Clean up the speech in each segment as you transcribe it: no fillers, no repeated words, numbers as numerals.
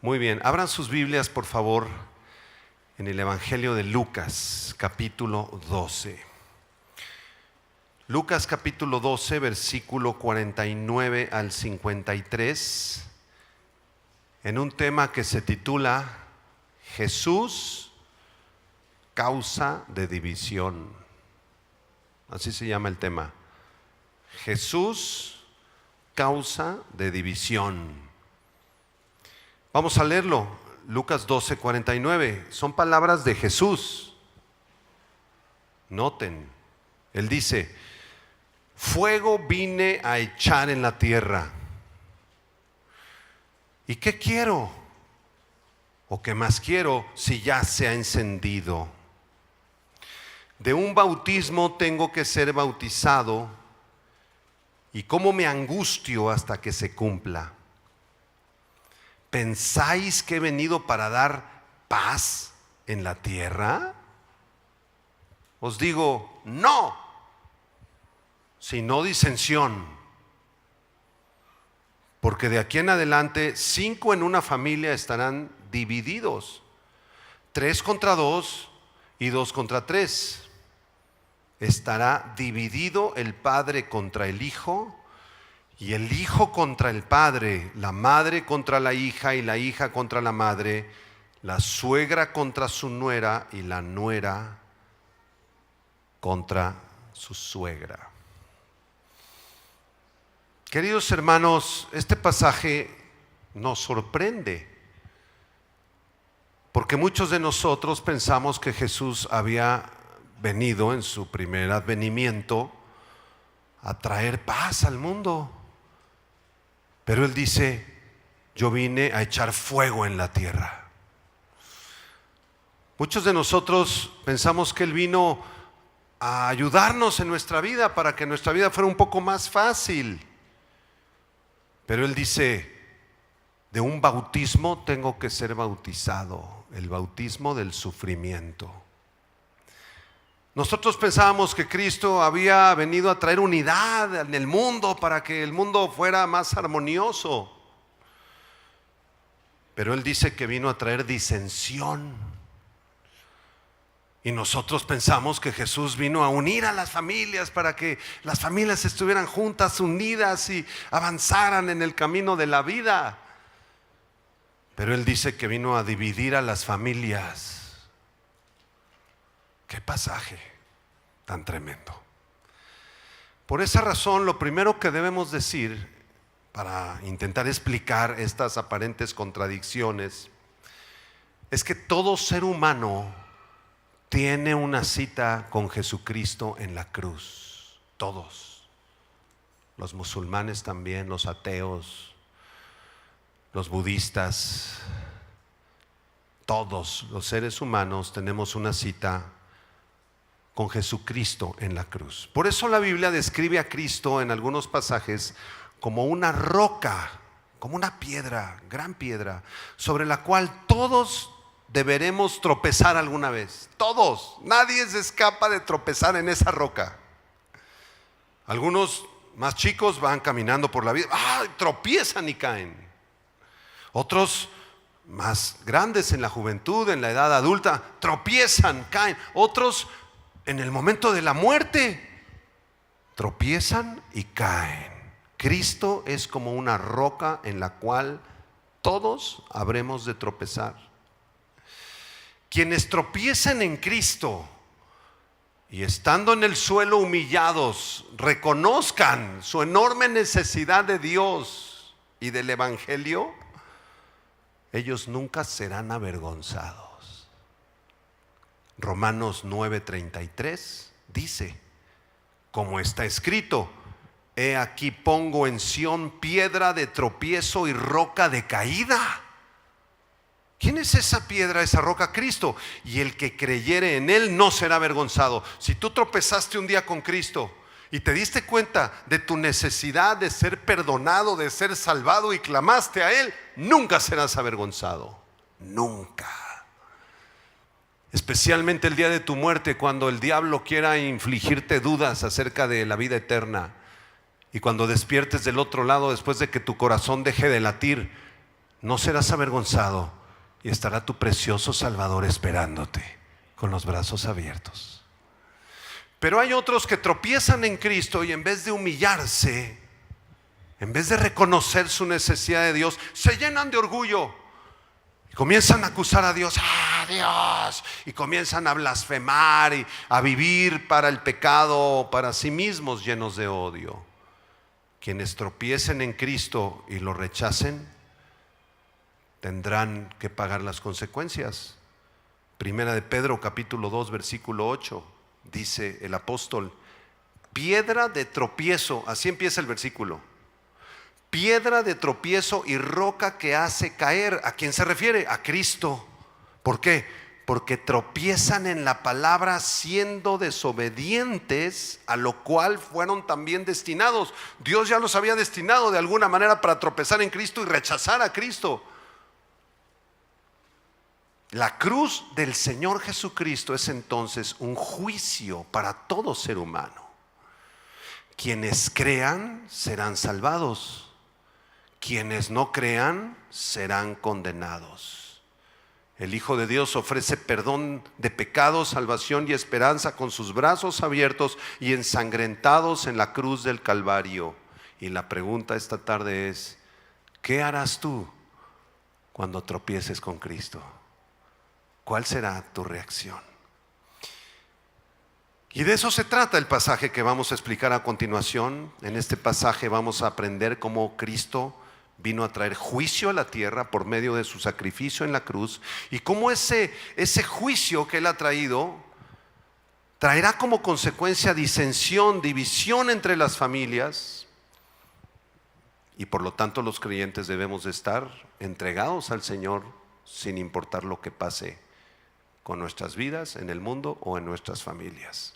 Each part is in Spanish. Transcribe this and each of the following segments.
Muy bien, abran sus Biblias por favor en el Evangelio de Lucas, capítulo 12. Lucas capítulo 12, versículo 49 al 53, en un tema que se titula Jesús, causa de división. Así se llama el tema. Jesús, causa de división. Vamos a leerlo, Lucas 12, 49. Son palabras de Jesús. Noten, Él dice: fuego vine a echar en la tierra. ¿Y qué quiero? ¿O qué más quiero si ya se ha encendido? De un bautismo tengo que ser bautizado, y cómo me angustio hasta que se cumpla. ¿Pensáis que he venido para dar paz en la tierra? Os digo, no, sino disensión. Porque de aquí en adelante 5 en una familia estarán divididos, 3 contra 2 y 2 contra 3. Estará dividido el padre contra el hijo, y el hijo contra el padre, la madre contra la hija y la hija contra la madre, la suegra contra su nuera y la nuera contra su suegra. Queridos hermanos, este pasaje nos sorprende, porque muchos de nosotros pensamos que Jesús había venido en su primer advenimiento a traer paz al mundo. Pero Él dice: yo vine a echar fuego en la tierra. Muchos de nosotros pensamos que Él vino a ayudarnos en nuestra vida, para que nuestra vida fuera un poco más fácil. Pero Él dice: de un bautismo tengo que ser bautizado, el bautismo del sufrimiento. Nosotros pensábamos que Cristo había venido a traer unidad en el mundo para que el mundo fuera más armonioso. Pero Él dice que vino a traer disensión. Y nosotros pensamos que Jesús vino a unir a las familias para que las familias estuvieran juntas, unidas y avanzaran en el camino de la vida. Pero Él dice que vino a dividir a las familias. ¡Qué pasaje tan tremendo! Por esa razón, lo primero que debemos decir para intentar explicar estas aparentes contradicciones es que todo ser humano tiene una cita con Jesucristo en la cruz. Todos. Los musulmanes también, los ateos, los budistas, todos los seres humanos tenemos una cita con Jesucristo en la cruz. Por eso la Biblia describe a Cristo en algunos pasajes como una roca, como una piedra, gran piedra, sobre la cual todos deberemos tropezar alguna vez. Todos, nadie se escapa de tropezar en esa roca. Algunos más chicos van caminando por la vida, tropiezan y caen. Otros más grandes en la juventud, en la edad adulta, tropiezan, caen. Otros en el momento de la muerte tropiezan y caen. Cristo es como una roca en la cual todos habremos de tropezar. Quienes tropiecen en Cristo y estando en el suelo humillados, reconozcan su enorme necesidad de Dios y del Evangelio, ellos nunca serán avergonzados. Romanos 9:33 dice: como está escrito, he aquí pongo en Sión piedra de tropiezo y roca de caída. ¿Quién es esa piedra, esa roca? Cristo. Y el que creyere en Él no será avergonzado. Si tú tropezaste un día con Cristo y te diste cuenta de tu necesidad de ser perdonado, de ser salvado, y clamaste a Él, nunca serás avergonzado. Nunca. Especialmente el día de tu muerte, cuando el diablo quiera infligirte dudas acerca de la vida eterna, y cuando despiertes del otro lado después de que tu corazón deje de latir, no serás avergonzado y estará tu precioso Salvador esperándote con los brazos abiertos. Pero hay otros que tropiezan en Cristo y en vez de humillarse, en vez de reconocer su necesidad de Dios, se llenan de orgullo y comienzan a acusar a Dios. ¡Ah, Dios! Y comienzan a blasfemar y a vivir para el pecado, para sí mismos, llenos de odio. Quienes tropiecen en Cristo y lo rechacen, tendrán que pagar las consecuencias. Primera de Pedro capítulo 2 versículo 8, dice el apóstol: piedra de tropiezo, así empieza el versículo, piedra de tropiezo y roca que hace caer. ¿A quién se refiere? A Cristo. ¿Por qué? Porque tropiezan en la palabra siendo desobedientes, a lo cual fueron también destinados. Dios ya los había destinado de alguna manera para tropezar en Cristo y rechazar a Cristo. La cruz del Señor Jesucristo es entonces un juicio para todo ser humano. Quienes crean serán salvados, quienes no crean serán condenados. El Hijo de Dios ofrece perdón de pecados, salvación y esperanza con sus brazos abiertos y ensangrentados en la cruz del Calvario. Y la pregunta esta tarde es: ¿qué harás tú cuando tropieces con Cristo? ¿Cuál será tu reacción? Y de eso se trata el pasaje que vamos a explicar a continuación. En este pasaje vamos a aprender cómo Cristo vino a traer juicio a la tierra por medio de su sacrificio en la cruz, y cómo ese juicio que Él ha traído traerá como consecuencia disensión, división entre las familias, y por lo tanto los creyentes debemos de estar entregados al Señor sin importar lo que pase con nuestras vidas, en el mundo o en nuestras familias.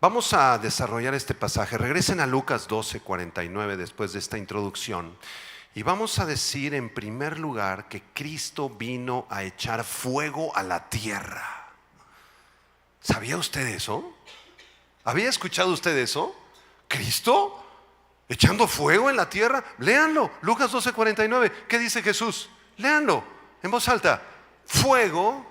Vamos a desarrollar este pasaje. Regresen a Lucas 12:49 después de esta introducción, y vamos a decir en primer lugar que Cristo vino a echar fuego a la tierra. ¿Sabía usted eso? ¿Había escuchado usted eso? ¿Cristo echando fuego en la tierra? Léanlo, Lucas 12:49. ¿Qué dice Jesús? Léanlo en voz alta. Fuego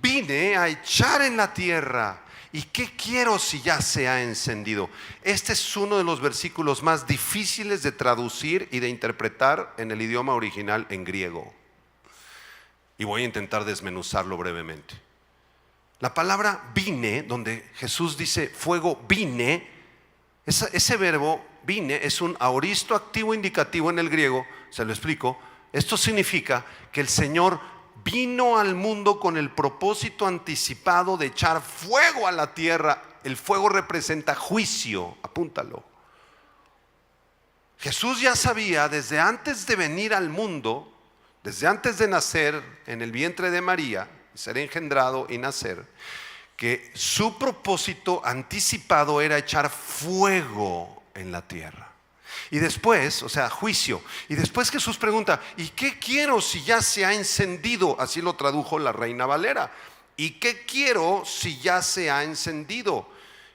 vine a echar en la tierra. ¿Y qué quiero si ya se ha encendido? Este es uno de los versículos más difíciles de traducir y de interpretar en el idioma original en griego. Y voy a intentar desmenuzarlo brevemente. La palabra vine, donde Jesús dice fuego vine, ese verbo vine es un aoristo activo indicativo en el griego. Se lo explico. Esto significa que el Señor vino al mundo con el propósito anticipado de echar fuego a la tierra. El fuego representa juicio, apúntalo. Jesús ya sabía desde antes de venir al mundo, desde antes de nacer en el vientre de María, ser engendrado y nacer, que su propósito anticipado era echar fuego en la tierra. Y después, o sea, juicio. Y después Jesús pregunta: ¿y qué quiero si ya se ha encendido? Así lo tradujo la Reina Valera. ¿Y qué quiero si ya se ha encendido?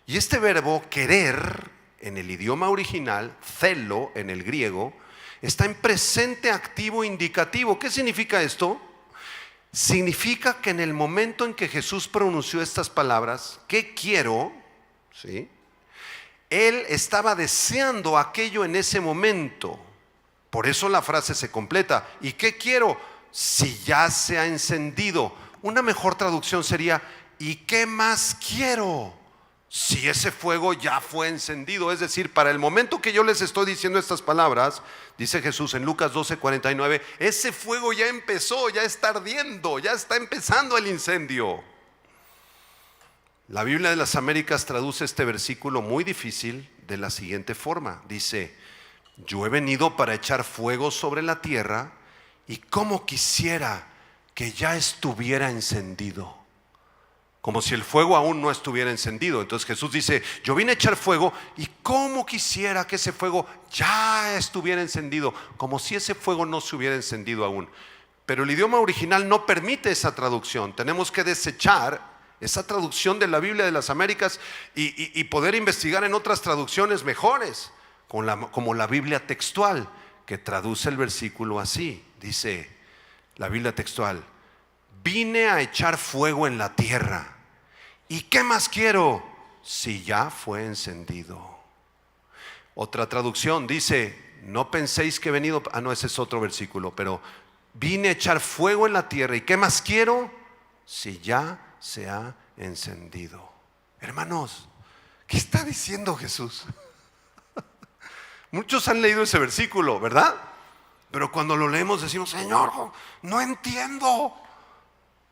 Y este verbo querer en el idioma original, celo en el griego, está en presente activo indicativo. ¿Qué significa esto? Significa que en el momento en que Jesús pronunció estas palabras, ¿qué quiero? ¿Sí? Él estaba deseando aquello en ese momento. Por eso la frase se completa: ¿y qué quiero si ya se ha encendido? Una mejor traducción sería: ¿y qué más quiero si ese fuego ya fue encendido? Es decir, para el momento que yo les estoy diciendo estas palabras, dice Jesús en Lucas 12:49, ese fuego ya empezó, ya está ardiendo, ya está empezando el incendio. La Biblia de las Américas traduce este versículo muy difícil de la siguiente forma. Dice: yo he venido para echar fuego sobre la tierra, y cómo quisiera que ya estuviera encendido. Como si el fuego aún no estuviera encendido. Entonces Jesús dice: yo vine a echar fuego, y cómo quisiera que ese fuego ya estuviera encendido. Como si ese fuego no se hubiera encendido aún. Pero el idioma original no permite esa traducción. Tenemos que desechar esa traducción de la Biblia de las Américas y poder investigar en otras traducciones mejores, como la Biblia textual, que traduce el versículo así. Dice la Biblia textual: vine a echar fuego en la tierra. ¿Y qué más quiero si ya fue encendido? Otra traducción dice: no penséis que he venido, no, ese es otro versículo, pero vine a echar fuego en la tierra. ¿Y qué más quiero si ya se ha encendido? Hermanos, ¿qué está diciendo Jesús? Muchos han leído ese versículo, ¿verdad? Pero cuando lo leemos decimos: Señor, no entiendo.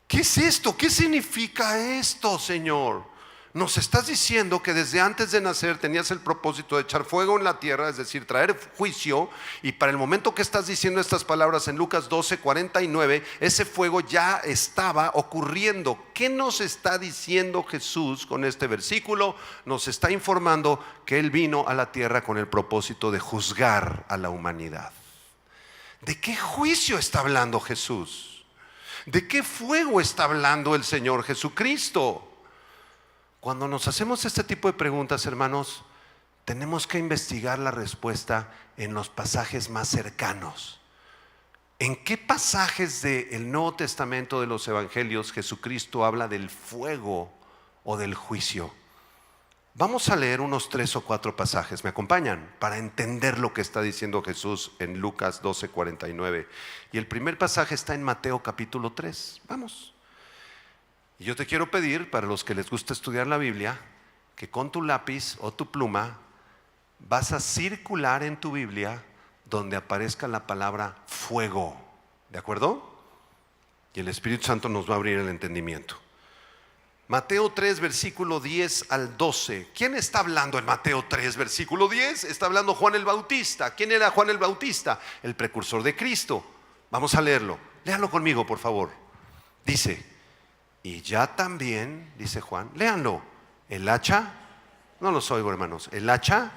¿Qué es esto? ¿Qué significa esto, Señor? Nos estás diciendo que desde antes de nacer tenías el propósito de echar fuego en la tierra, es decir, traer juicio, y para el momento que estás diciendo estas palabras en Lucas 12:49, ese fuego ya estaba ocurriendo. ¿Qué nos está diciendo Jesús con este versículo? Nos está informando que Él vino a la tierra con el propósito de juzgar a la humanidad. ¿De qué juicio está hablando Jesús? ¿De qué fuego está hablando el Señor Jesucristo? Cuando nos hacemos este tipo de preguntas, hermanos, tenemos que investigar la respuesta en los pasajes más cercanos. ¿En qué pasajes del Nuevo Testamento de los Evangelios Jesucristo habla del fuego o del juicio? Vamos a leer unos 3 o 4 pasajes, ¿me acompañan? Para entender lo que está diciendo Jesús en Lucas 12:49. Y el primer pasaje está en Mateo capítulo 3. Vamos. Y yo te quiero pedir, para los que les gusta estudiar la Biblia, que con tu lápiz o tu pluma vas a circular en tu Biblia donde aparezca la palabra fuego. ¿De acuerdo? Y el Espíritu Santo nos va a abrir el entendimiento. Mateo 3, versículo 10 al 12. ¿Quién está hablando en Mateo 3, versículo 10? Está hablando Juan el Bautista. ¿Quién era Juan el Bautista? El precursor de Cristo. Vamos a leerlo. Léanlo conmigo, por favor. Dice: y ya también, dice Juan, léanlo, el hacha, no los oigo, hermanos, el hacha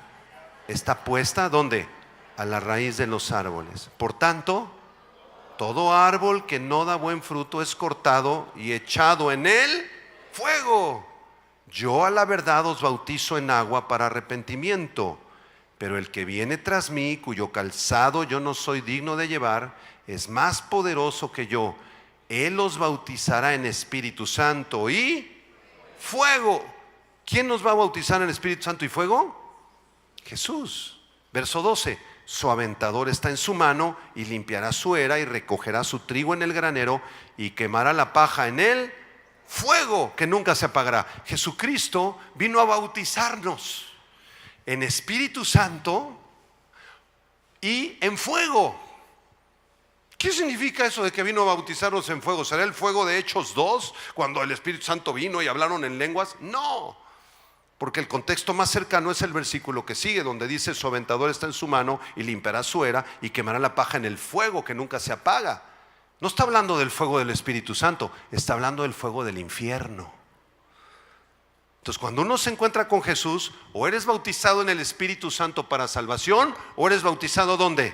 está puesta, ¿dónde? A la raíz de los árboles. Por tanto, todo árbol que no da buen fruto es cortado y echado en el fuego. Yo a la verdad os bautizo en agua para arrepentimiento, pero el que viene tras mí, cuyo calzado yo no soy digno de llevar, es más poderoso que yo. Él los bautizará en Espíritu Santo y fuego. ¿Quién nos va a bautizar en Espíritu Santo y fuego? Jesús. Verso 12: su aventador está en su mano y limpiará su era y recogerá su trigo en el granero y quemará la paja en el fuego que nunca se apagará. Jesucristo vino a bautizarnos en Espíritu Santo y en fuego. ¿Qué significa eso de que vino a bautizarnos en fuego? ¿Será el fuego de Hechos 2, cuando el Espíritu Santo vino y hablaron en lenguas? No, porque el contexto más cercano es el versículo que sigue, donde dice: su aventador está en su mano y limpiará su era y quemará la paja en el fuego que nunca se apaga. No está hablando del fuego del Espíritu Santo, está hablando del fuego del infierno. Entonces, cuando uno se encuentra con Jesús, o eres bautizado en el Espíritu Santo para salvación, o eres bautizado ¿dónde?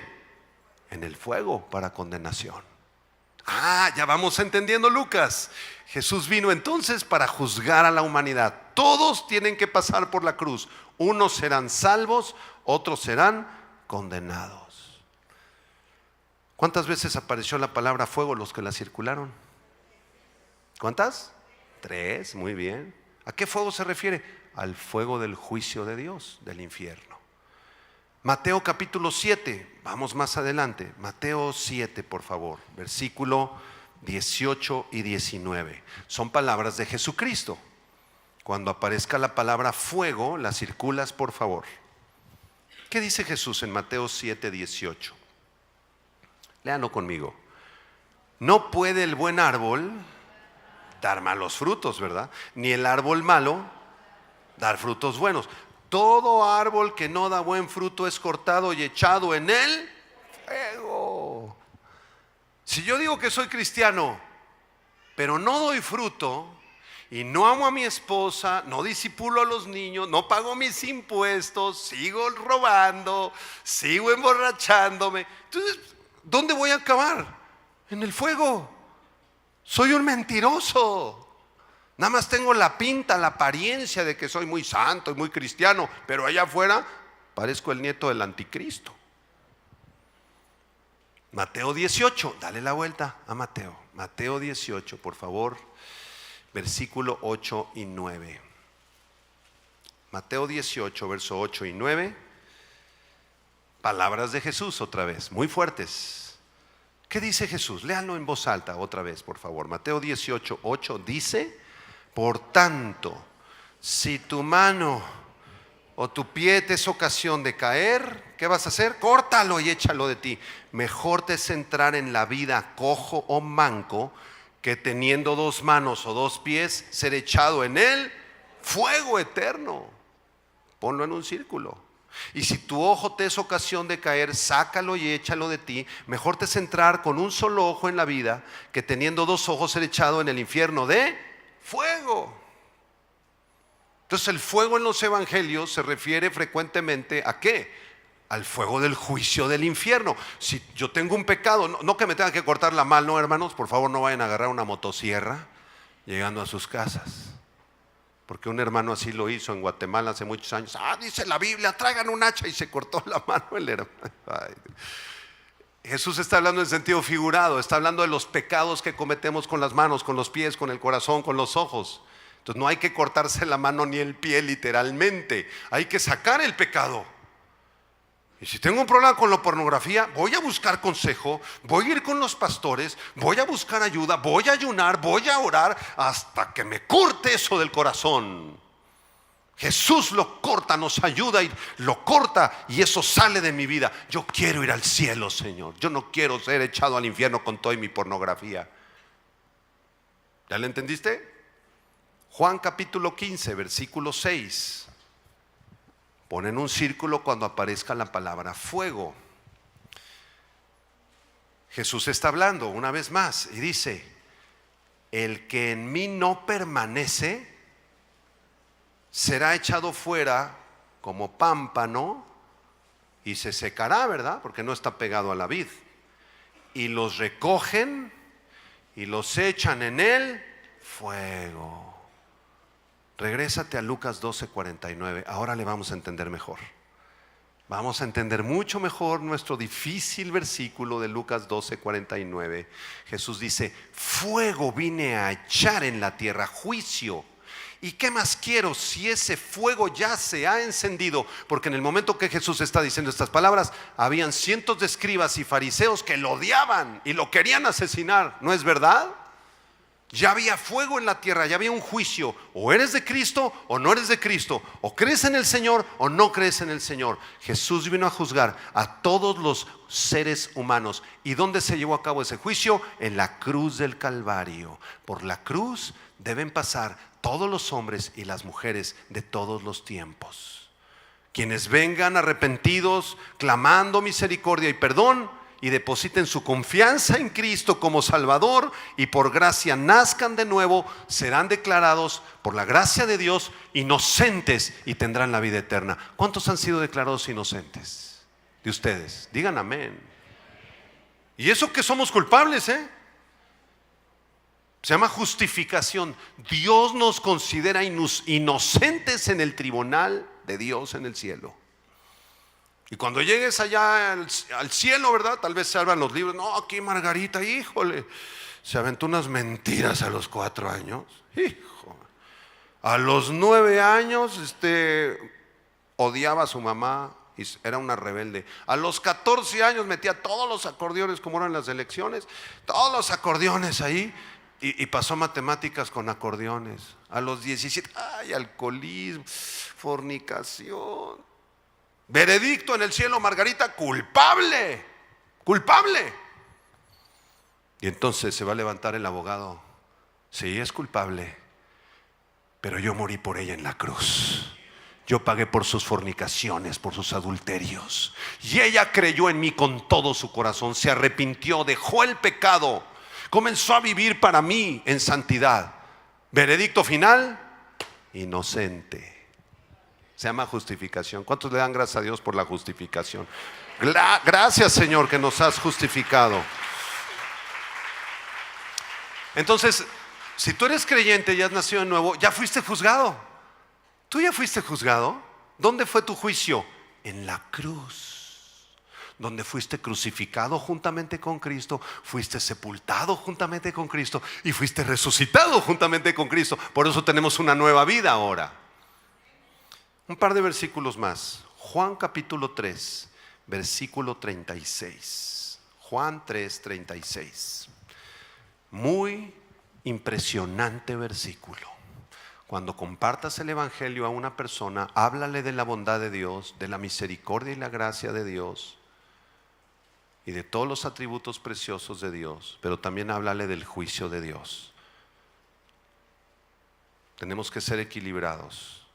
En el fuego para condenación. Ya vamos entendiendo, Lucas. Jesús vino entonces para juzgar a la humanidad. Todos tienen que pasar por la cruz. Unos serán salvos, otros serán condenados. ¿Cuántas veces apareció la palabra fuego los que la circularon? ¿Cuántas? 3, muy bien. ¿A qué fuego se refiere? Al fuego del juicio de Dios, del infierno. Mateo capítulo 7, vamos más adelante. Mateo 7, por favor, versículo 18 y 19. Son palabras de Jesucristo. Cuando aparezca la palabra fuego, la circulas, por favor. ¿Qué dice Jesús en Mateo 7, 18? Léanlo conmigo. No puede el buen árbol dar malos frutos, ¿verdad? Ni el árbol malo dar frutos buenos. Todo árbol que no da buen fruto es cortado y echado en el fuego. Si yo digo que soy cristiano, pero no doy fruto, y no amo a mi esposa, no disipulo a los niños, no pago mis impuestos, sigo robando, sigo emborrachándome, entonces, ¿dónde voy a acabar? En el fuego. Soy un mentiroso. Nada más tengo la pinta, la apariencia de que soy muy santo y muy cristiano, pero allá afuera parezco el nieto del anticristo. Mateo 18, dale la vuelta a Mateo. Mateo 18, por favor, versículo 8 y 9. Mateo 18, verso 8 y 9. Palabras de Jesús otra vez, muy fuertes. ¿Qué dice Jesús? Léanlo en voz alta otra vez, por favor. Mateo 18, 8 dice: por tanto, si tu mano o tu pie te es ocasión de caer, ¿qué vas a hacer? Córtalo y échalo de ti. Mejor te es entrar en la vida cojo o manco, que teniendo dos manos o dos pies, ser echado en el fuego eterno. Ponlo en un círculo. Y si tu ojo te es ocasión de caer, sácalo y échalo de ti. Mejor te es entrar con un solo ojo en la vida, que teniendo dos ojos, ser echado en el infierno de fuego. Entonces el fuego en los evangelios se refiere frecuentemente ¿a qué? Al fuego del juicio del infierno. Si yo tengo un pecado, no que me tenga que cortar la mano, hermanos, por favor no vayan a agarrar una motosierra llegando a sus casas. Porque un hermano así lo hizo en Guatemala hace muchos años. Dice la Biblia, traigan un hacha, y se cortó la mano el hermano. Ay. Jesús está hablando en sentido figurado, está hablando de los pecados que cometemos con las manos, con los pies, con el corazón, con los ojos. Entonces no hay que cortarse la mano ni el pie literalmente, hay que sacar el pecado. Y si tengo un problema con la pornografía, voy a buscar consejo, voy a ir con los pastores, voy a buscar ayuda, voy a ayunar, voy a orar hasta que me corte eso del corazón. Jesús lo corta, nos ayuda y lo corta, y eso sale de mi vida. Yo quiero ir al cielo, Señor. Yo no quiero ser echado al infierno con toda mi pornografía. ¿Ya le entendiste? Juan capítulo 15, versículo 6. Ponen un círculo cuando aparezca la palabra fuego. Jesús está hablando una vez más y dice: el que en mí no permanece será echado fuera como pámpano y se secará, ¿verdad? Porque no está pegado a la vid. Y los recogen y los echan en el fuego. Regrésate a Lucas 12:49. Ahora le vamos a entender mejor. Vamos a entender mucho mejor nuestro difícil versículo de Lucas 12:49. Jesús dice: fuego vine a echar en la tierra, juicio. ¿Y qué más quiero si ese fuego ya se ha encendido? Porque en el momento que Jesús está diciendo estas palabras, habían cientos de escribas y fariseos que lo odiaban y lo querían asesinar. ¿No es verdad? Ya había fuego en la tierra, ya había un juicio. O eres de Cristo o no eres de Cristo. O crees en el Señor o no crees en el Señor. Jesús vino a juzgar a todos los seres humanos. ¿Y dónde se llevó a cabo ese juicio? En la cruz del Calvario. Por la cruz deben pasar todos los hombres y las mujeres de todos los tiempos. Quienes vengan arrepentidos, clamando misericordia y perdón, y depositen su confianza en Cristo como Salvador, y por gracia nazcan de nuevo, serán declarados por la gracia de Dios inocentes y tendrán la vida eterna. ¿Cuántos han sido declarados inocentes de ustedes? Digan amén. Y eso que somos culpables, se llama justificación. Dios nos considera inocentes en el tribunal de Dios en el cielo. Y cuando llegues allá al cielo, ¿verdad? Tal vez se abran los libros. No, aquí Margarita, híjole, se aventó unas mentiras a los 4 años. Hijo. A los 9 años, odiaba a su mamá y era una rebelde. A los 14 años metía todos los acordeones, como eran las elecciones, todos los acordeones ahí. Y pasó matemáticas con acordeones. A los 17, alcoholismo, fornicación. Veredicto en el cielo, Margarita, culpable, culpable. Y entonces se va a levantar el abogado. Sí, es culpable, pero yo morí por ella en la cruz. Yo pagué por sus fornicaciones, por sus adulterios. Y ella creyó en mí con todo su corazón, se arrepintió, dejó el pecado, comenzó a vivir para mí en santidad. Veredicto final, inocente. Se llama justificación. ¿Cuántos le dan gracias a Dios por la justificación? Gracias, Señor, que nos has justificado. Entonces, si tú eres creyente y has nacido de nuevo, ya fuiste juzgado. ¿Tú ya fuiste juzgado? ¿Dónde fue tu juicio? En la cruz. donde fuiste crucificado juntamente con Cristo, fuiste sepultado juntamente con Cristo y fuiste resucitado juntamente con Cristo. Por eso tenemos una nueva vida ahora. Un par de versículos más. Juan capítulo 3, versículo 36. Juan 3, 36. Muy impresionante versículo. Cuando compartas el evangelio a una persona, háblale de la bondad de Dios, de la misericordia y la gracia de Dios y de todos los atributos preciosos de Dios, pero también háblale del juicio de Dios. Tenemos que ser equilibrados.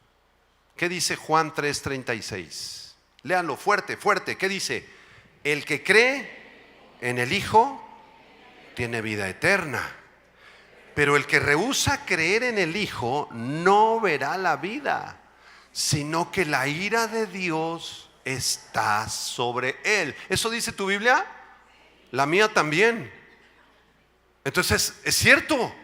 ¿Qué dice Juan 3:36? Léanlo fuerte, fuerte. ¿Qué dice? El que cree en el Hijo tiene vida eterna. Pero el que rehúsa creer en el Hijo no verá la vida, sino que la ira de Dios está sobre él. ¿Eso dice tu Biblia? La mía también. Entonces es cierto,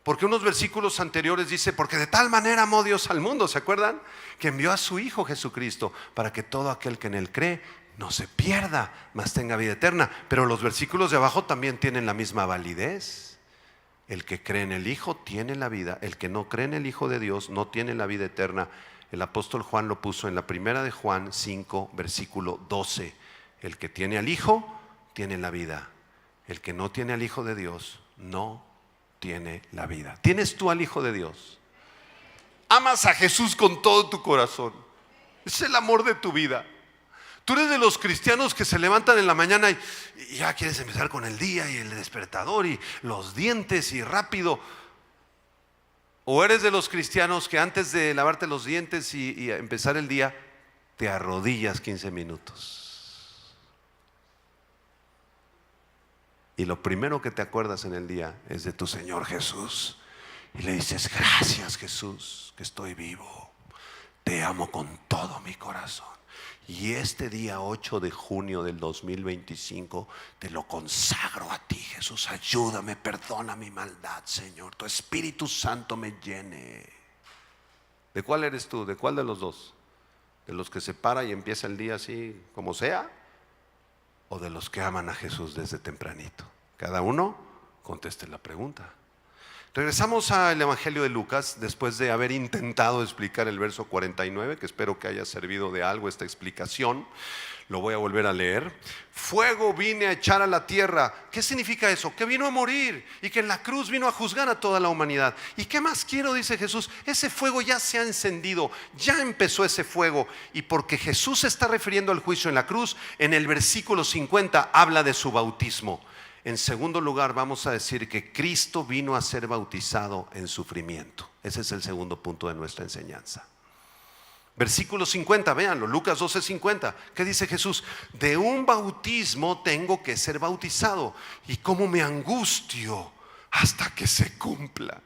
porque unos versículos anteriores dice: porque de tal manera amó Dios al mundo, ¿se acuerdan? Que envió a su Hijo Jesucristo para que todo aquel que en él cree no se pierda, mas tenga vida eterna. Pero los versículos de abajo también tienen la misma validez. El que cree en el Hijo tiene la vida. El que no cree en el Hijo de Dios no tiene la vida eterna. El apóstol Juan lo puso en la primera de Juan 5, versículo 12. El que tiene al Hijo tiene la vida. El que no tiene al Hijo de Dios no tiene la vida. ¿Tienes tú al Hijo de Dios? ¿Amas a Jesús con todo tu corazón? Es el amor de tu vida. Tú eres de los cristianos que se levantan en la mañana y ya quieres empezar con el día y el despertador y los dientes y rápido. O eres de los cristianos que antes de lavarte los dientes y empezar el día, te arrodillas 15 minutos. Y lo primero que te acuerdas en el día es de tu Señor Jesús. Y le dices: gracias, Jesús, que estoy vivo. Te amo con todo mi corazón. Y este día 8 de junio del 2025 te lo consagro a ti, Jesús. Ayúdame, perdona mi maldad, Señor. Tu Espíritu Santo me llene. ¿De cuál eres tú? ¿De cuál de los dos? ¿De los que se para y empieza el día así como sea? ¿O de los que aman a Jesús desde tempranito? Cada uno conteste la pregunta. Regresamos al Evangelio de Lucas después de haber intentado explicar el verso 49, que espero que haya servido de algo esta explicación. Lo voy a volver a leer. Fuego vine a echar a la tierra. ¿Qué significa eso? Que vino a morir y que en la cruz vino a juzgar a toda la humanidad. ¿Y qué más quiero? Dice Jesús. Ese fuego ya se ha encendido, ya empezó ese fuego. Y porque Jesús se está refiriendo al juicio en la cruz, en el versículo 50 habla de su bautismo. En segundo lugar, vamos a decir que Cristo vino a ser bautizado en sufrimiento. Ese es el segundo punto de nuestra enseñanza. Versículo 50, véanlo, Lucas 12:50. ¿Qué dice Jesús? De un bautismo tengo que ser bautizado, y cómo me angustio hasta que se cumpla.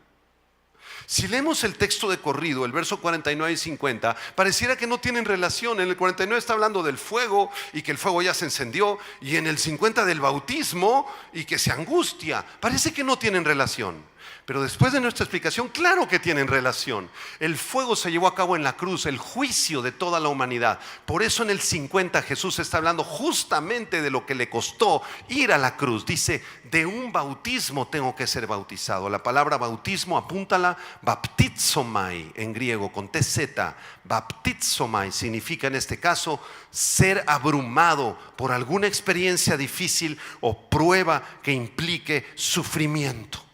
Si leemos el texto de corrido, el verso 49 y 50, pareciera que no tienen relación. En el 49 está hablando del fuego y que el fuego ya se encendió, y en el 50 del bautismo y que se angustia. Parece que no tienen relación. Pero después de nuestra explicación, claro que tienen relación. El fuego se llevó a cabo en la cruz, el juicio de toda la humanidad. Por eso en el 50 Jesús está hablando justamente de lo que le costó ir a la cruz. Dice: de un bautismo tengo que ser bautizado. La palabra bautismo, apúntala, baptizomai en griego con TZ. Baptizomai significa en este caso ser abrumado por alguna experiencia difícil o prueba que implique sufrimiento.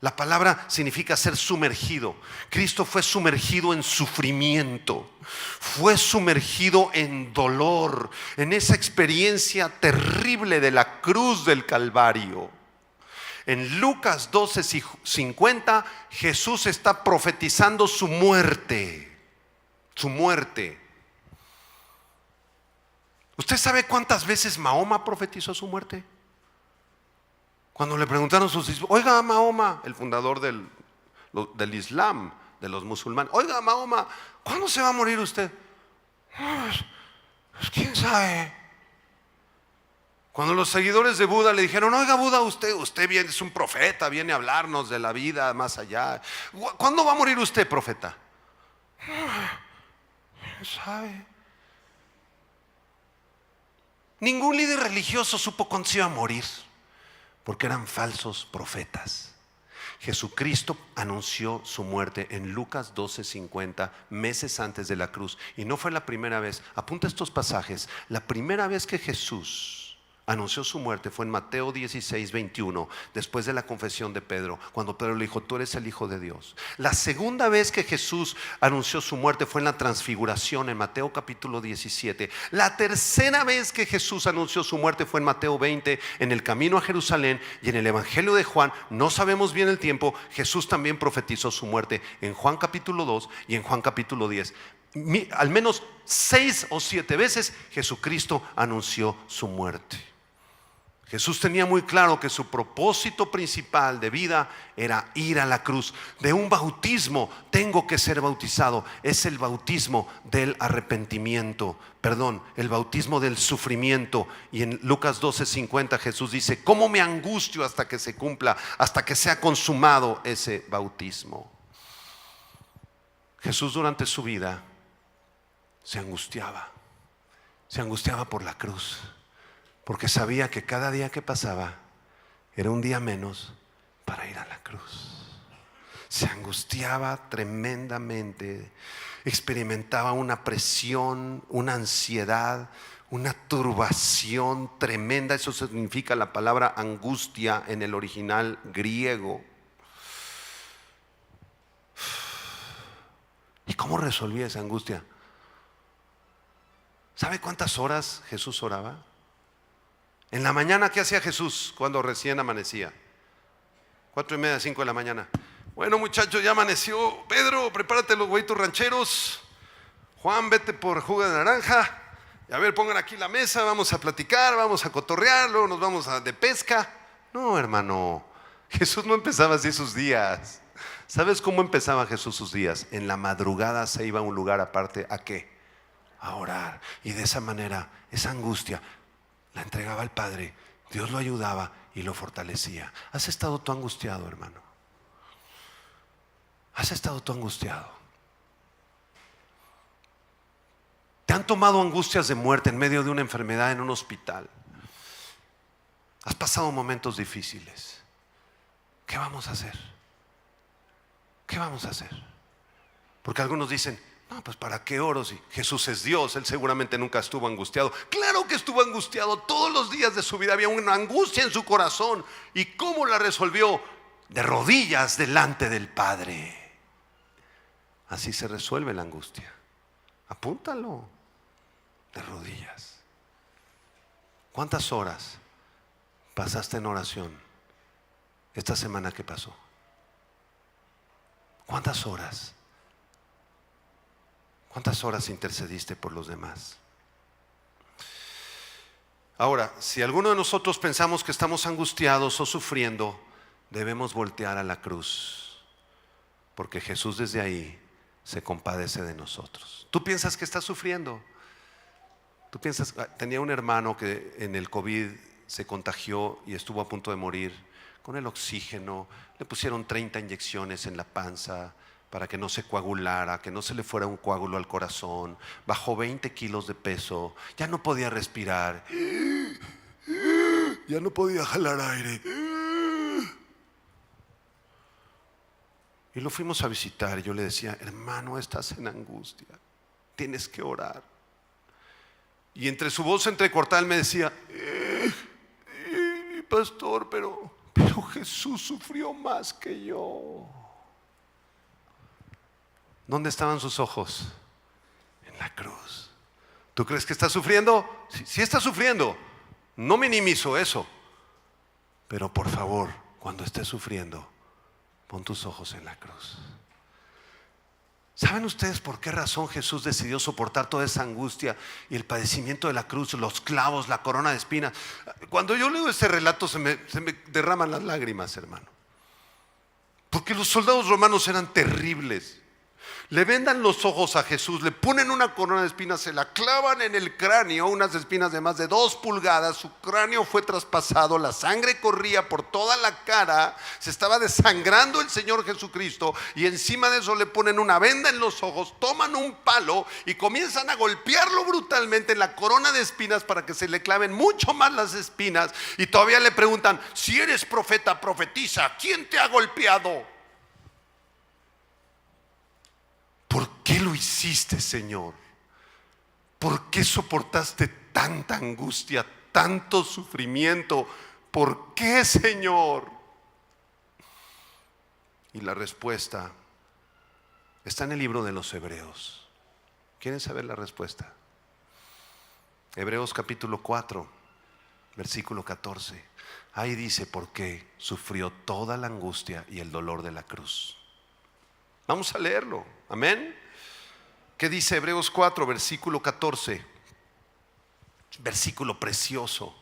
La palabra significa ser sumergido. Cristo fue sumergido en sufrimiento, fue sumergido en dolor, en esa experiencia terrible de la cruz del Calvario. En Lucas 12:50 Jesús está profetizando su muerte. Su muerte. ¿Usted sabe cuántas veces Mahoma profetizó su muerte? Cuando le preguntaron sus discípulos: oiga, Mahoma, el fundador del Islam, de los musulmanes, oiga, Mahoma, ¿cuándo se va a morir usted? Pues quién sabe. Cuando los seguidores de Buda le dijeron: oiga, Buda, usted viene, es un profeta, viene a hablarnos de la vida más allá. ¿Cuándo va a morir usted, profeta? ¿Quién sabe? Ningún líder religioso supo cuándo se iba a morir, porque eran falsos profetas. Jesucristo anunció su muerte en Lucas 12:50, meses antes de la cruz. Y no fue la primera vez. Apunta estos pasajes. La primera vez que Jesús anunció su muerte fue en Mateo 16:21, después de la confesión de Pedro, cuando Pedro le dijo: tú eres el Hijo de Dios. La segunda vez que Jesús anunció su muerte fue en la transfiguración, en Mateo capítulo 17. La tercera vez que Jesús anunció su muerte fue en Mateo 20, en el camino a Jerusalén. Y en el Evangelio de Juan, no sabemos bien el tiempo, Jesús también profetizó su muerte en Juan capítulo 2 y en Juan capítulo 10. Al menos 6 o 7 veces Jesucristo anunció su muerte. Jesús tenía muy claro que su propósito principal de vida era ir a la cruz. De un bautismo tengo que ser bautizado. Es el bautismo del arrepentimiento, el bautismo del sufrimiento. Y en Lucas 12:50 Jesús dice: ¿cómo me angustio hasta que se cumpla, hasta que sea consumado ese bautismo? Jesús durante su vida se angustiaba por la cruz, porque sabía que cada día que pasaba era un día menos para ir a la cruz. Se angustiaba tremendamente, experimentaba una presión, una ansiedad, una turbación tremenda. Eso significa la palabra angustia en el original griego. ¿Y cómo resolvía esa angustia? ¿Sabe cuántas horas Jesús oraba? En la mañana, ¿qué hacía Jesús cuando recién amanecía? 4:30, 5 de la mañana. Bueno, muchachos, ya amaneció. Pedro, prepárate los huevitos rancheros. Juan, vete por jugo de naranja. Y a ver, pongan aquí la mesa, vamos a platicar, vamos a cotorrear, luego nos vamos de pesca. No, hermano, Jesús no empezaba así sus días. ¿Sabes cómo empezaba Jesús sus días? En la madrugada se iba a un lugar aparte. ¿A qué? A orar. Y de esa manera, esa angustia la entregaba al Padre. Dios lo ayudaba y lo fortalecía. ¿Has estado tú angustiado, hermano? ¿Has estado tú angustiado? ¿Te han tomado angustias de muerte en medio de una enfermedad en un hospital? ¿Has pasado momentos difíciles? ¿Qué vamos a hacer? ¿Qué vamos a hacer? Porque algunos dicen: no, pues ¿para qué oro si Jesús es Dios? Él seguramente nunca estuvo angustiado. Claro que estuvo angustiado. Todos los días de su vida había una angustia en su corazón. ¿Y cómo la resolvió? De rodillas delante del Padre. Así se resuelve la angustia. Apúntalo. De rodillas. ¿Cuántas horas pasaste en oración esta semana que pasó? ¿Cuántas horas? ¿Cuántas horas intercediste por los demás? Ahora, si alguno de nosotros pensamos que estamos angustiados o sufriendo, debemos voltear a la cruz, porque Jesús desde ahí se compadece de nosotros. ¿Tú piensas que estás sufriendo? ¿Tú piensas? Tenía un hermano que en el COVID se contagió y estuvo a punto de morir con el oxígeno. Le pusieron 30 inyecciones en la panza para que no se coagulara, que no se le fuera un coágulo al corazón. Bajó 20 kilos de peso, ya no podía respirar, ya no podía jalar aire. Y lo fuimos a visitar y yo le decía: hermano, estás en angustia, tienes que orar. Y entre su voz entrecortada él me decía: pastor, pero Jesús sufrió más que yo. ¿Dónde estaban sus ojos? En la cruz. ¿Tú crees que está sufriendo? Sí está sufriendo. No minimizo eso. Pero por favor, cuando estés sufriendo, pon tus ojos en la cruz. ¿Saben ustedes por qué razón Jesús decidió soportar toda esa angustia y el padecimiento de la cruz, los clavos, la corona de espinas? Cuando yo leo ese relato se me derraman las lágrimas, hermano. Porque los soldados romanos eran terribles. Le vendan los ojos a Jesús, le ponen una corona de espinas, se la clavan en el cráneo, unas espinas de más de 2 pulgadas, su cráneo fue traspasado, la sangre corría por toda la cara, se estaba desangrando el Señor Jesucristo, y encima de eso le ponen una venda en los ojos, toman un palo y comienzan a golpearlo brutalmente en la corona de espinas para que se le claven mucho más las espinas, y todavía le preguntan: si eres profeta, profetiza, ¿quién te ha golpeado? ¿Por qué lo hiciste, Señor? ¿Por qué soportaste tanta angustia, tanto sufrimiento? ¿Por qué, Señor? Y la respuesta está en el libro de los Hebreos. ¿Quieren saber la respuesta? Hebreos capítulo 4, versículo 14. Ahí dice por qué sufrió toda la angustia y el dolor de la cruz. Vamos a leerlo, amén. ¿Qué dice Hebreos 4, versículo 14? Versículo precioso.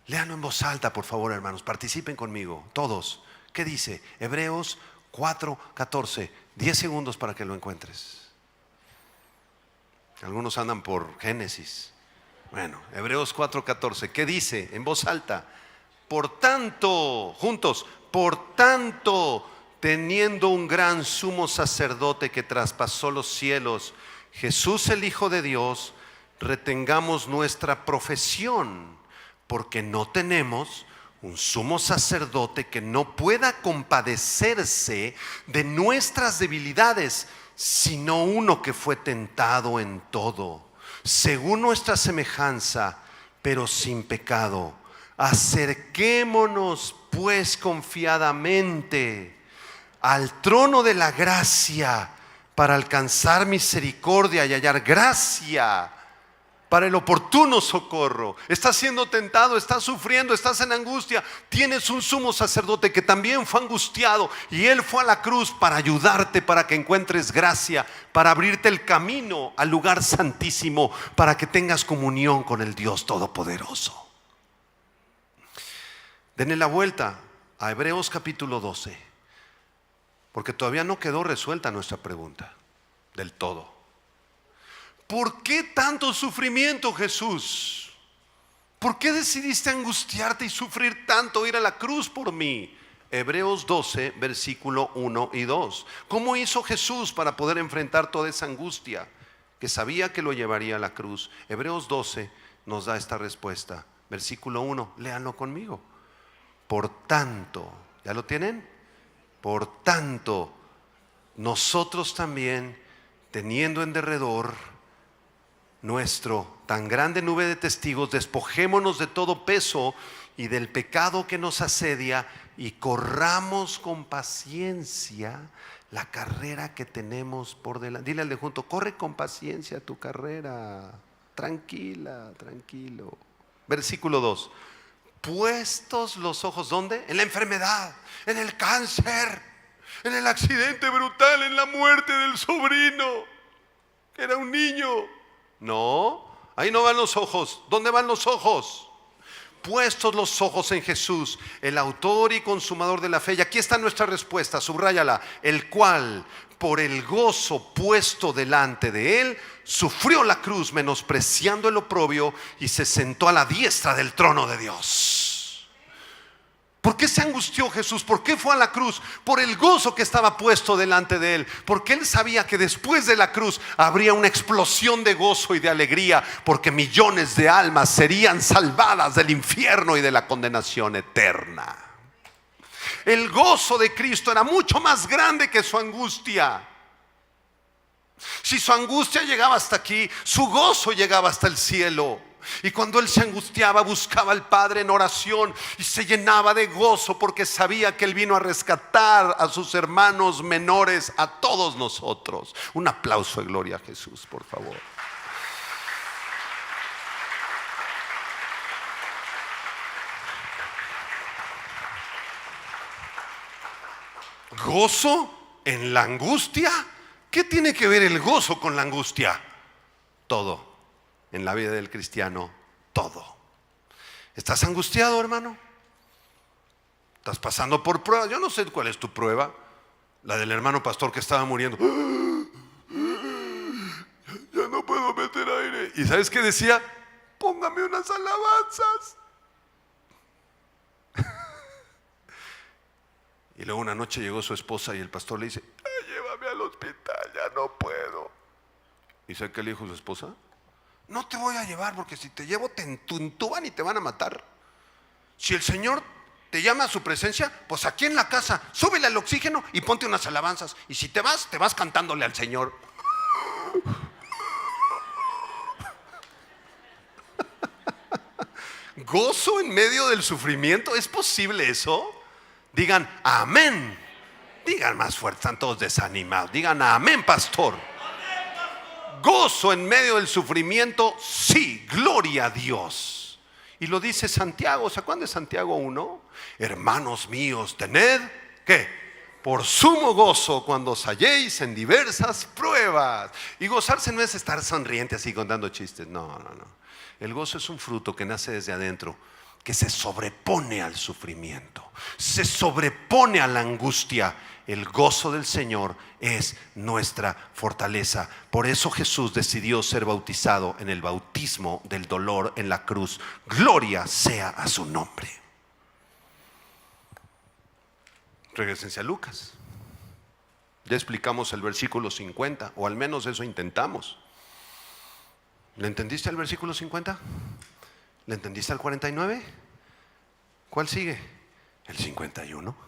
Léanlo en voz alta, por favor, hermanos. Participen conmigo, todos. ¿Qué dice? Hebreos 4, 14. 10 segundos para que lo encuentres. Algunos andan por Génesis. Bueno, Hebreos 4, 14. ¿Qué dice? En voz alta. Por tanto, juntos, por tanto, teniendo un gran sumo sacerdote que traspasó los cielos, Jesús el Hijo de Dios, retengamos nuestra profesión, porque no tenemos un sumo sacerdote que no pueda compadecerse de nuestras debilidades, sino uno que fue tentado en todo, según nuestra semejanza, pero sin pecado. Acerquémonos pues confiadamente al trono de la gracia para alcanzar misericordia y hallar gracia para el oportuno socorro. Estás siendo tentado, estás sufriendo, estás en angustia. Tienes un sumo sacerdote que también fue angustiado, y él fue a la cruz para ayudarte, para que encuentres gracia, para abrirte el camino al lugar santísimo, para que tengas comunión con el Dios Todopoderoso. Denle la vuelta a Hebreos capítulo 12, porque todavía no quedó resuelta nuestra pregunta del todo. ¿Por qué tanto sufrimiento, Jesús? ¿Por qué decidiste angustiarte y sufrir tanto, ir a la cruz por mí? Hebreos 12, versículo 1 y 2. ¿Cómo hizo Jesús para poder enfrentar toda esa angustia que sabía que lo llevaría a la cruz? Hebreos 12 nos da esta respuesta. Versículo 1, léanlo conmigo. Por tanto, ¿ya lo tienen? Por tanto, nosotros también, teniendo en derredor nuestro tan grande nube de testigos, despojémonos de todo peso y del pecado que nos asedia, y corramos con paciencia la carrera que tenemos por delante. Dile al de junto: corre con paciencia tu carrera, tranquila, tranquilo. Versículo 2. Puestos los ojos, ¿dónde? En la enfermedad, en el cáncer, en el accidente brutal, en la muerte del sobrino, que era un niño. No, ahí no van los ojos. ¿Dónde van los ojos? Puestos los ojos en Jesús, el autor y consumador de la fe. Y aquí está nuestra respuesta, subráyala. El cual, por el gozo puesto delante de él, sufrió la cruz, menospreciando el oprobio, y se sentó a la diestra del trono de Dios. ¿Por qué se angustió Jesús? ¿Por qué fue a la cruz? Por el gozo que estaba puesto delante de él. Porque él sabía que después de la cruz habría una explosión de gozo y de alegría, porque millones de almas serían salvadas del infierno y de la condenación eterna. El gozo de Cristo era mucho más grande que su angustia. Si su angustia llegaba hasta aquí, su gozo llegaba hasta el cielo. Y cuando él se angustiaba, buscaba al Padre en oración y se llenaba de gozo, porque sabía que él vino a rescatar a sus hermanos menores, a todos nosotros. Un aplauso de gloria a Jesús, por favor. ¿Gozo en la angustia? ¿Qué tiene que ver el gozo con la angustia? Todo. En la vida del cristiano, todo. ¿Estás angustiado, hermano? ¿Estás pasando por pruebas? Yo no sé cuál es tu prueba. La del hermano pastor que estaba muriendo. meter aire. ¿Y sabes qué decía? Póngame unas alabanzas. Y luego una noche llegó su esposa y el pastor le dice: llévame al hospital, ya no puedo. ¿Y sabe qué le dijo su esposa? No te voy a llevar, porque si te llevo te entuban y te van a matar. Si el Señor te llama a su presencia, pues aquí en la casa, súbele al oxígeno y ponte unas alabanzas. Y si te vas cantándole al Señor. ¿Gozo en medio del sufrimiento? ¿Es posible eso? Digan amén. Digan más fuerte, están todos desanimados. Digan amén, pastor. Gozo en medio del sufrimiento, sí, gloria a Dios. Y lo dice Santiago. ¿Se acuerdan de Santiago 1? Hermanos míos, tened, ¿qué? Por sumo gozo cuando os halléis en diversas pruebas. Y gozarse no es estar sonriente así contando chistes. No. El gozo es un fruto que nace desde adentro, que se sobrepone al sufrimiento, se sobrepone a la angustia. El gozo del Señor es nuestra fortaleza. Por eso Jesús decidió ser bautizado en el bautismo del dolor en la cruz. Gloria sea a su nombre. Regresense a Lucas. Ya explicamos el versículo 50, o al menos eso intentamos. ¿Le entendiste al versículo 50? ¿Le entendiste al 49? ¿Cuál sigue? El 51.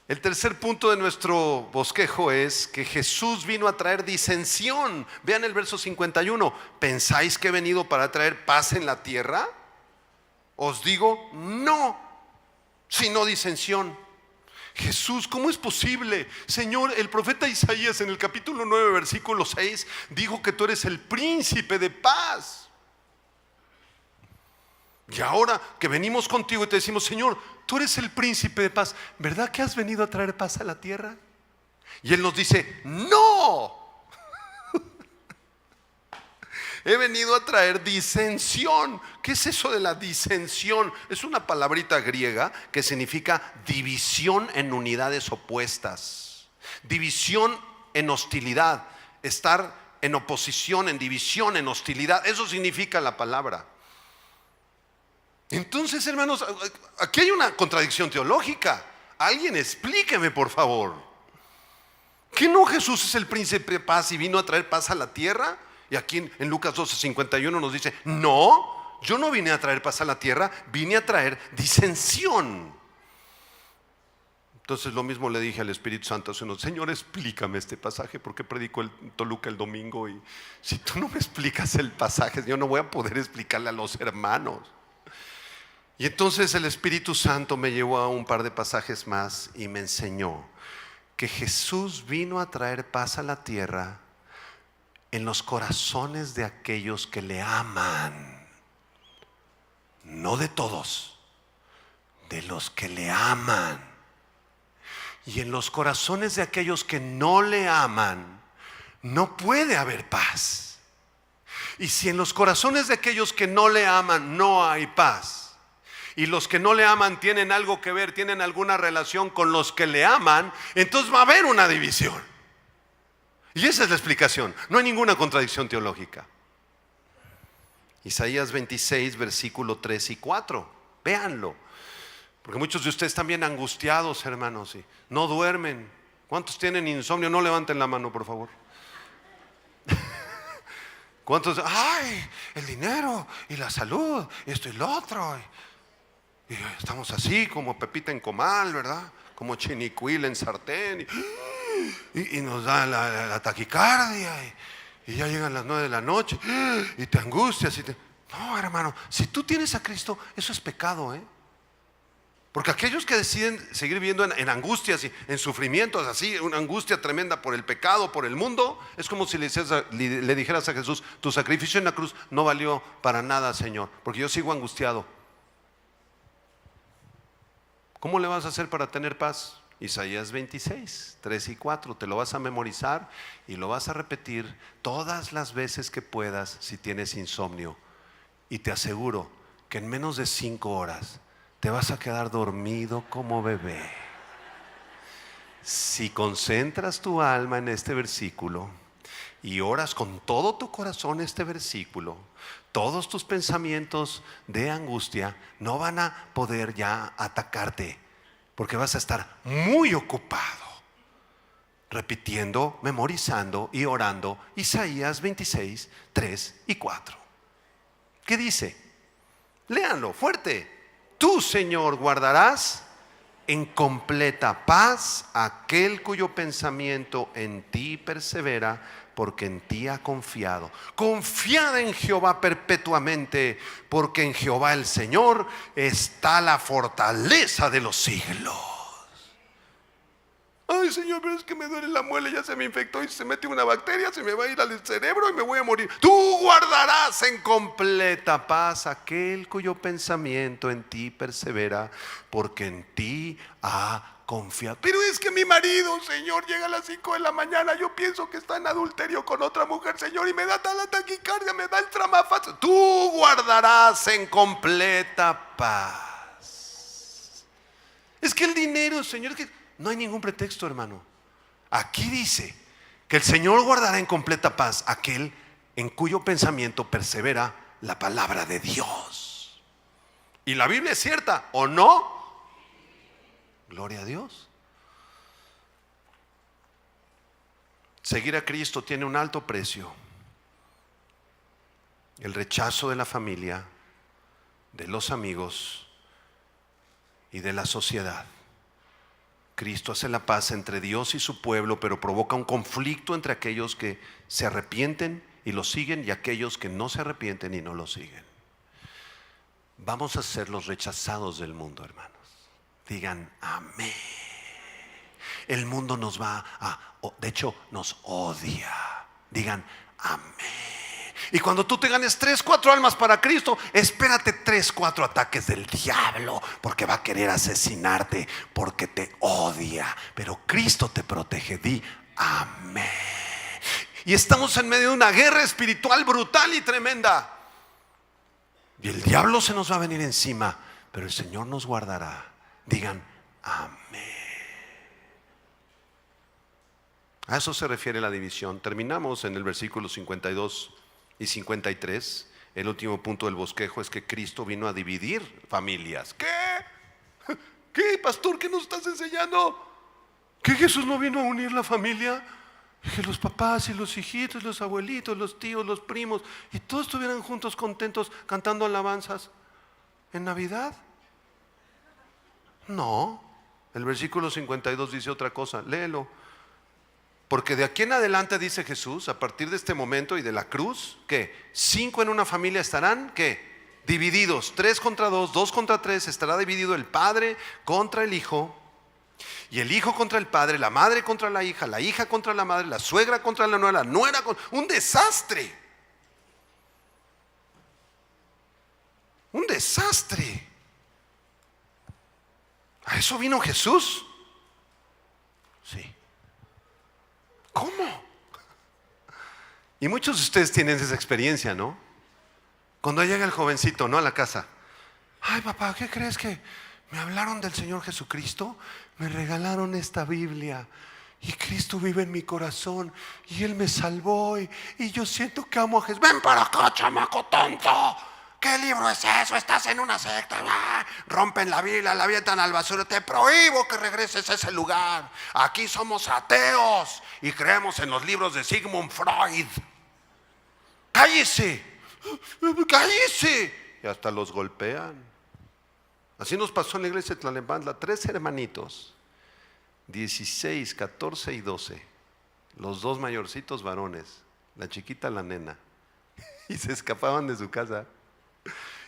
El tercer punto de nuestro bosquejo es que Jesús vino a traer disensión. Vean el verso 51. ¿Pensáis que he venido para traer paz en la tierra? Os digo, no, sino disensión. Jesús, ¿cómo es posible? Señor, el profeta Isaías en el capítulo 9, versículo 6 dijo que tú eres el príncipe de paz. Y ahora que venimos contigo y te decimos: Señor, tú eres el príncipe de paz, ¿verdad que has venido a traer paz a la tierra? Y Él nos dice: no, he venido a traer disensión. ¿Qué es eso de la disensión? Es una palabrita griega que significa división en unidades opuestas, división en hostilidad, estar en oposición, en división, en hostilidad. Eso significa la palabra. Entonces, hermanos, aquí hay una contradicción teológica. Alguien explíqueme, por favor. ¿Que no Jesús es el príncipe de paz y vino a traer paz a la tierra? Y aquí en Lucas 12:51 nos dice: no, yo no vine a traer paz a la tierra, vine a traer disensión. Entonces lo mismo le dije al Espíritu Santo: Señor, explícame este pasaje, porque predico el Toluca el domingo, y si tú no me explicas el pasaje, yo no voy a poder explicarle a los hermanos. Y entonces el Espíritu Santo me llevó a un par de pasajes más y me enseñó que Jesús vino a traer paz a la tierra en los corazones de aquellos que le aman. No de todos, de los que le aman. Y en los corazones de aquellos que no le aman, no puede haber paz. Y si en los corazones de aquellos que no le aman no hay paz, y los que no le aman tienen algo que ver, tienen alguna relación con los que le aman, entonces va a haber una división. Y esa es la explicación. No hay ninguna contradicción teológica. Isaías 26, versículo 3 y 4. Véanlo. Porque muchos de ustedes están bien angustiados, hermanos, y no duermen. ¿Cuántos tienen insomnio? No levanten la mano, por favor. ¿Cuántos? Ay, el dinero y la salud, esto y lo otro. Y estamos así como Pepita en comal, ¿verdad? Como Chinicuil en sartén. Y nos da la taquicardia. Y ya llegan las 9 de la noche. Y te angustias. No, hermano, si tú tienes a Cristo, eso es pecado, ¿eh? Porque aquellos que deciden seguir viviendo en angustias y en sufrimientos, así, una angustia tremenda por el pecado, por el mundo, es como si le dijeras a Jesús: tu sacrificio en la cruz no valió para nada, Señor, porque yo sigo angustiado. ¿Cómo le vas a hacer para tener paz? Isaías 26, 3 y 4. Te lo vas a memorizar y lo vas a repetir todas las veces que puedas si tienes insomnio. Y te aseguro que en menos de 5 horas te vas a quedar dormido como bebé. si concentras tu alma en este versículo y oras con todo tu corazón este versículo, todos tus pensamientos de angustia no van a poder ya atacarte, porque vas a estar muy ocupado repitiendo, memorizando y orando Isaías 26, 3 y 4. ¿Qué dice? Léanlo fuerte. Tú, Señor, guardarás en completa paz aquel cuyo pensamiento en ti persevera, porque en ti ha confiado. Confiad en Jehová perpetuamente, porque en Jehová el Señor está la fortaleza de los siglos. Ay, Señor, pero es que me duele la muela, ya se me infectó y se mete una bacteria, se me va a ir al cerebro y me voy a morir. Tú guardarás en completa paz aquel cuyo pensamiento en ti persevera, porque en ti ha confiado. Pero es que mi marido, Señor, llega a las 5 de la mañana, yo pienso que está en adulterio con otra mujer, Señor, y me da tal la taquicardia, me da el tramafaz. Tú guardarás en completa paz. Es que el dinero, Señor, es que no hay ningún pretexto, hermano. Aquí dice que el Señor guardará en completa paz aquel en cuyo pensamiento persevera la palabra de Dios. ¿Y la Biblia es cierta o no? Gloria a Dios. Seguir a Cristo tiene un alto precio. El rechazo de la familia, de los amigos y de la sociedad. Cristo hace la paz entre Dios y su pueblo, pero provoca un conflicto entre aquellos que se arrepienten y lo siguen y aquellos que no se arrepienten y no lo siguen. Vamos a ser los rechazados del mundo, hermanos. Digan amén. El mundo nos va de hecho nos odia. Digan amén. Y cuando tú te ganes 3, 4 almas para Cristo, espérate 3, 4 ataques del diablo, porque va a querer asesinarte, porque te odia. Pero Cristo te protege. Di amén. Y estamos en medio de una guerra espiritual brutal y tremenda. Y el diablo se nos va a venir encima, pero el Señor nos guardará. Digan amén. A eso se refiere la división. Terminamos en el versículo 52 y 53. El último punto del bosquejo es que Cristo vino a dividir familias. ¿Qué? ¿Qué, pastor? ¿Qué nos estás enseñando? ¿Que Jesús no vino a unir la familia? Que los papás y los hijitos, los abuelitos, los tíos, los primos, y todos estuvieran juntos contentos cantando alabanzas en Navidad. No. El versículo 52 dice otra cosa. Léelo. Porque de aquí en adelante, dice Jesús, a partir de este momento y de la cruz, que 5 en una familia estarán, ¿qué? Divididos, 3 contra 2, 2 contra 3, estará dividido el padre contra el hijo, y el hijo contra el padre, la madre contra la hija contra la madre, la suegra contra la nuera contra... Un desastre. Un desastre. ¿A eso vino Jesús? Sí. ¿Cómo? Y muchos de ustedes tienen esa experiencia, ¿no? Cuando llega el jovencito, ¿no? A la casa. Ay, papá, ¿qué crees que me hablaron del Señor Jesucristo? Me regalaron esta Biblia y Cristo vive en mi corazón y Él me salvó y yo siento que amo a Jesús. Ven para acá, chamaco tonto. ¿Qué libro es eso? Estás en una secta. Rompen la Biblia, la avientan al basura. Te prohíbo que regreses a ese lugar. Aquí somos ateos y creemos en los libros de Sigmund Freud. Cállese, cállese. Y hasta los golpean. Así nos pasó en la iglesia de Tlalnepantla. 3 hermanitos, 16, 14 y 12. Los 2 mayorcitos varones, la chiquita la nena. Y se escapaban de su casa.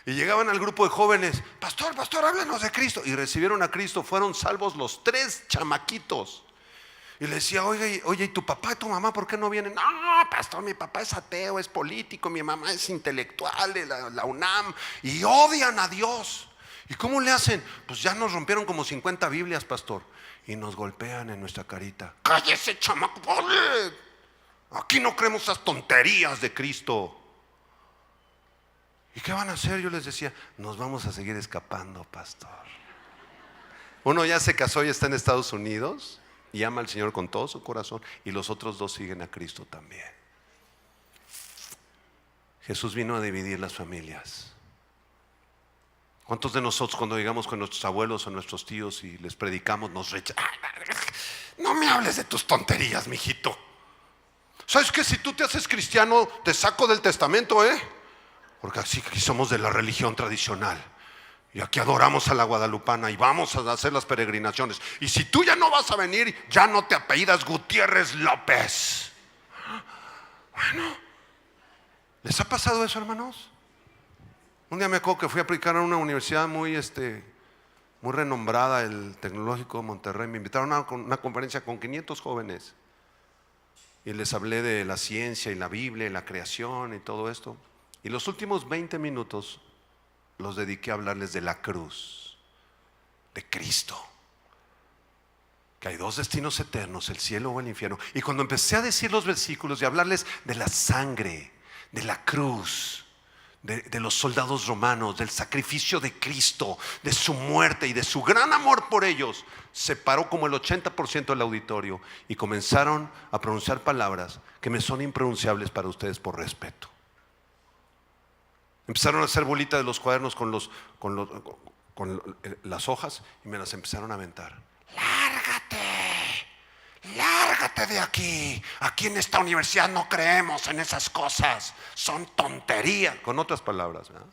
Y llegaban al grupo de jóvenes. Pastor, háblanos de Cristo. Y recibieron a Cristo, fueron salvos los 3 chamaquitos. Y le decía, oye, ¿y tu papá y tu mamá por qué no vienen? No, pastor, mi papá es ateo, es político, mi mamá es intelectual de la UNAM y odian a Dios. ¿Y cómo le hacen? Pues ya nos rompieron como 50 Biblias, pastor. Y nos golpean en nuestra carita. Cállese, chamaco, ¡vale! Aquí no creemos esas tonterías de Cristo. ¿Y qué van a hacer? Yo les decía, nos vamos a seguir escapando, pastor. Uno ya se casó y está en Estados Unidos y ama al Señor con todo su corazón, y los otros dos siguen a Cristo también. Jesús vino a dividir las familias. ¿Cuántos de nosotros cuando llegamos con nuestros abuelos o nuestros tíos y les predicamos nos rechazan? No me hables de tus tonterías, mijito. ¿Sabes qué? Si tú te haces cristiano, te saco del testamento, porque así que somos de la religión tradicional. Y aquí adoramos a la guadalupana y vamos a hacer las peregrinaciones. Y si tú ya no vas a venir, ya no te apellidas Gutiérrez López. Bueno, ¿les ha pasado eso, hermanos? Un día me acuerdo que fui a predicar en una universidad muy renombrada, el Tecnológico de Monterrey. Me invitaron a una conferencia con 500 jóvenes. Y les hablé de la ciencia y la Biblia y la creación y todo esto. Y los últimos 20 minutos los dediqué a hablarles de la cruz, de Cristo. Que hay dos destinos eternos, el cielo o el infierno. Y cuando empecé a decir los versículos y hablarles de la sangre, de la cruz, de los soldados romanos, del sacrificio de Cristo, de su muerte y de su gran amor por ellos, se paró como el 80% del auditorio y comenzaron a pronunciar palabras que me son impronunciables para ustedes por respeto. Empezaron a hacer bolita de los cuadernos con las hojas y me las empezaron a aventar. Lárgate de aquí. Aquí en esta universidad no creemos en esas cosas. Son tonterías. Con otras palabras, ¿verdad?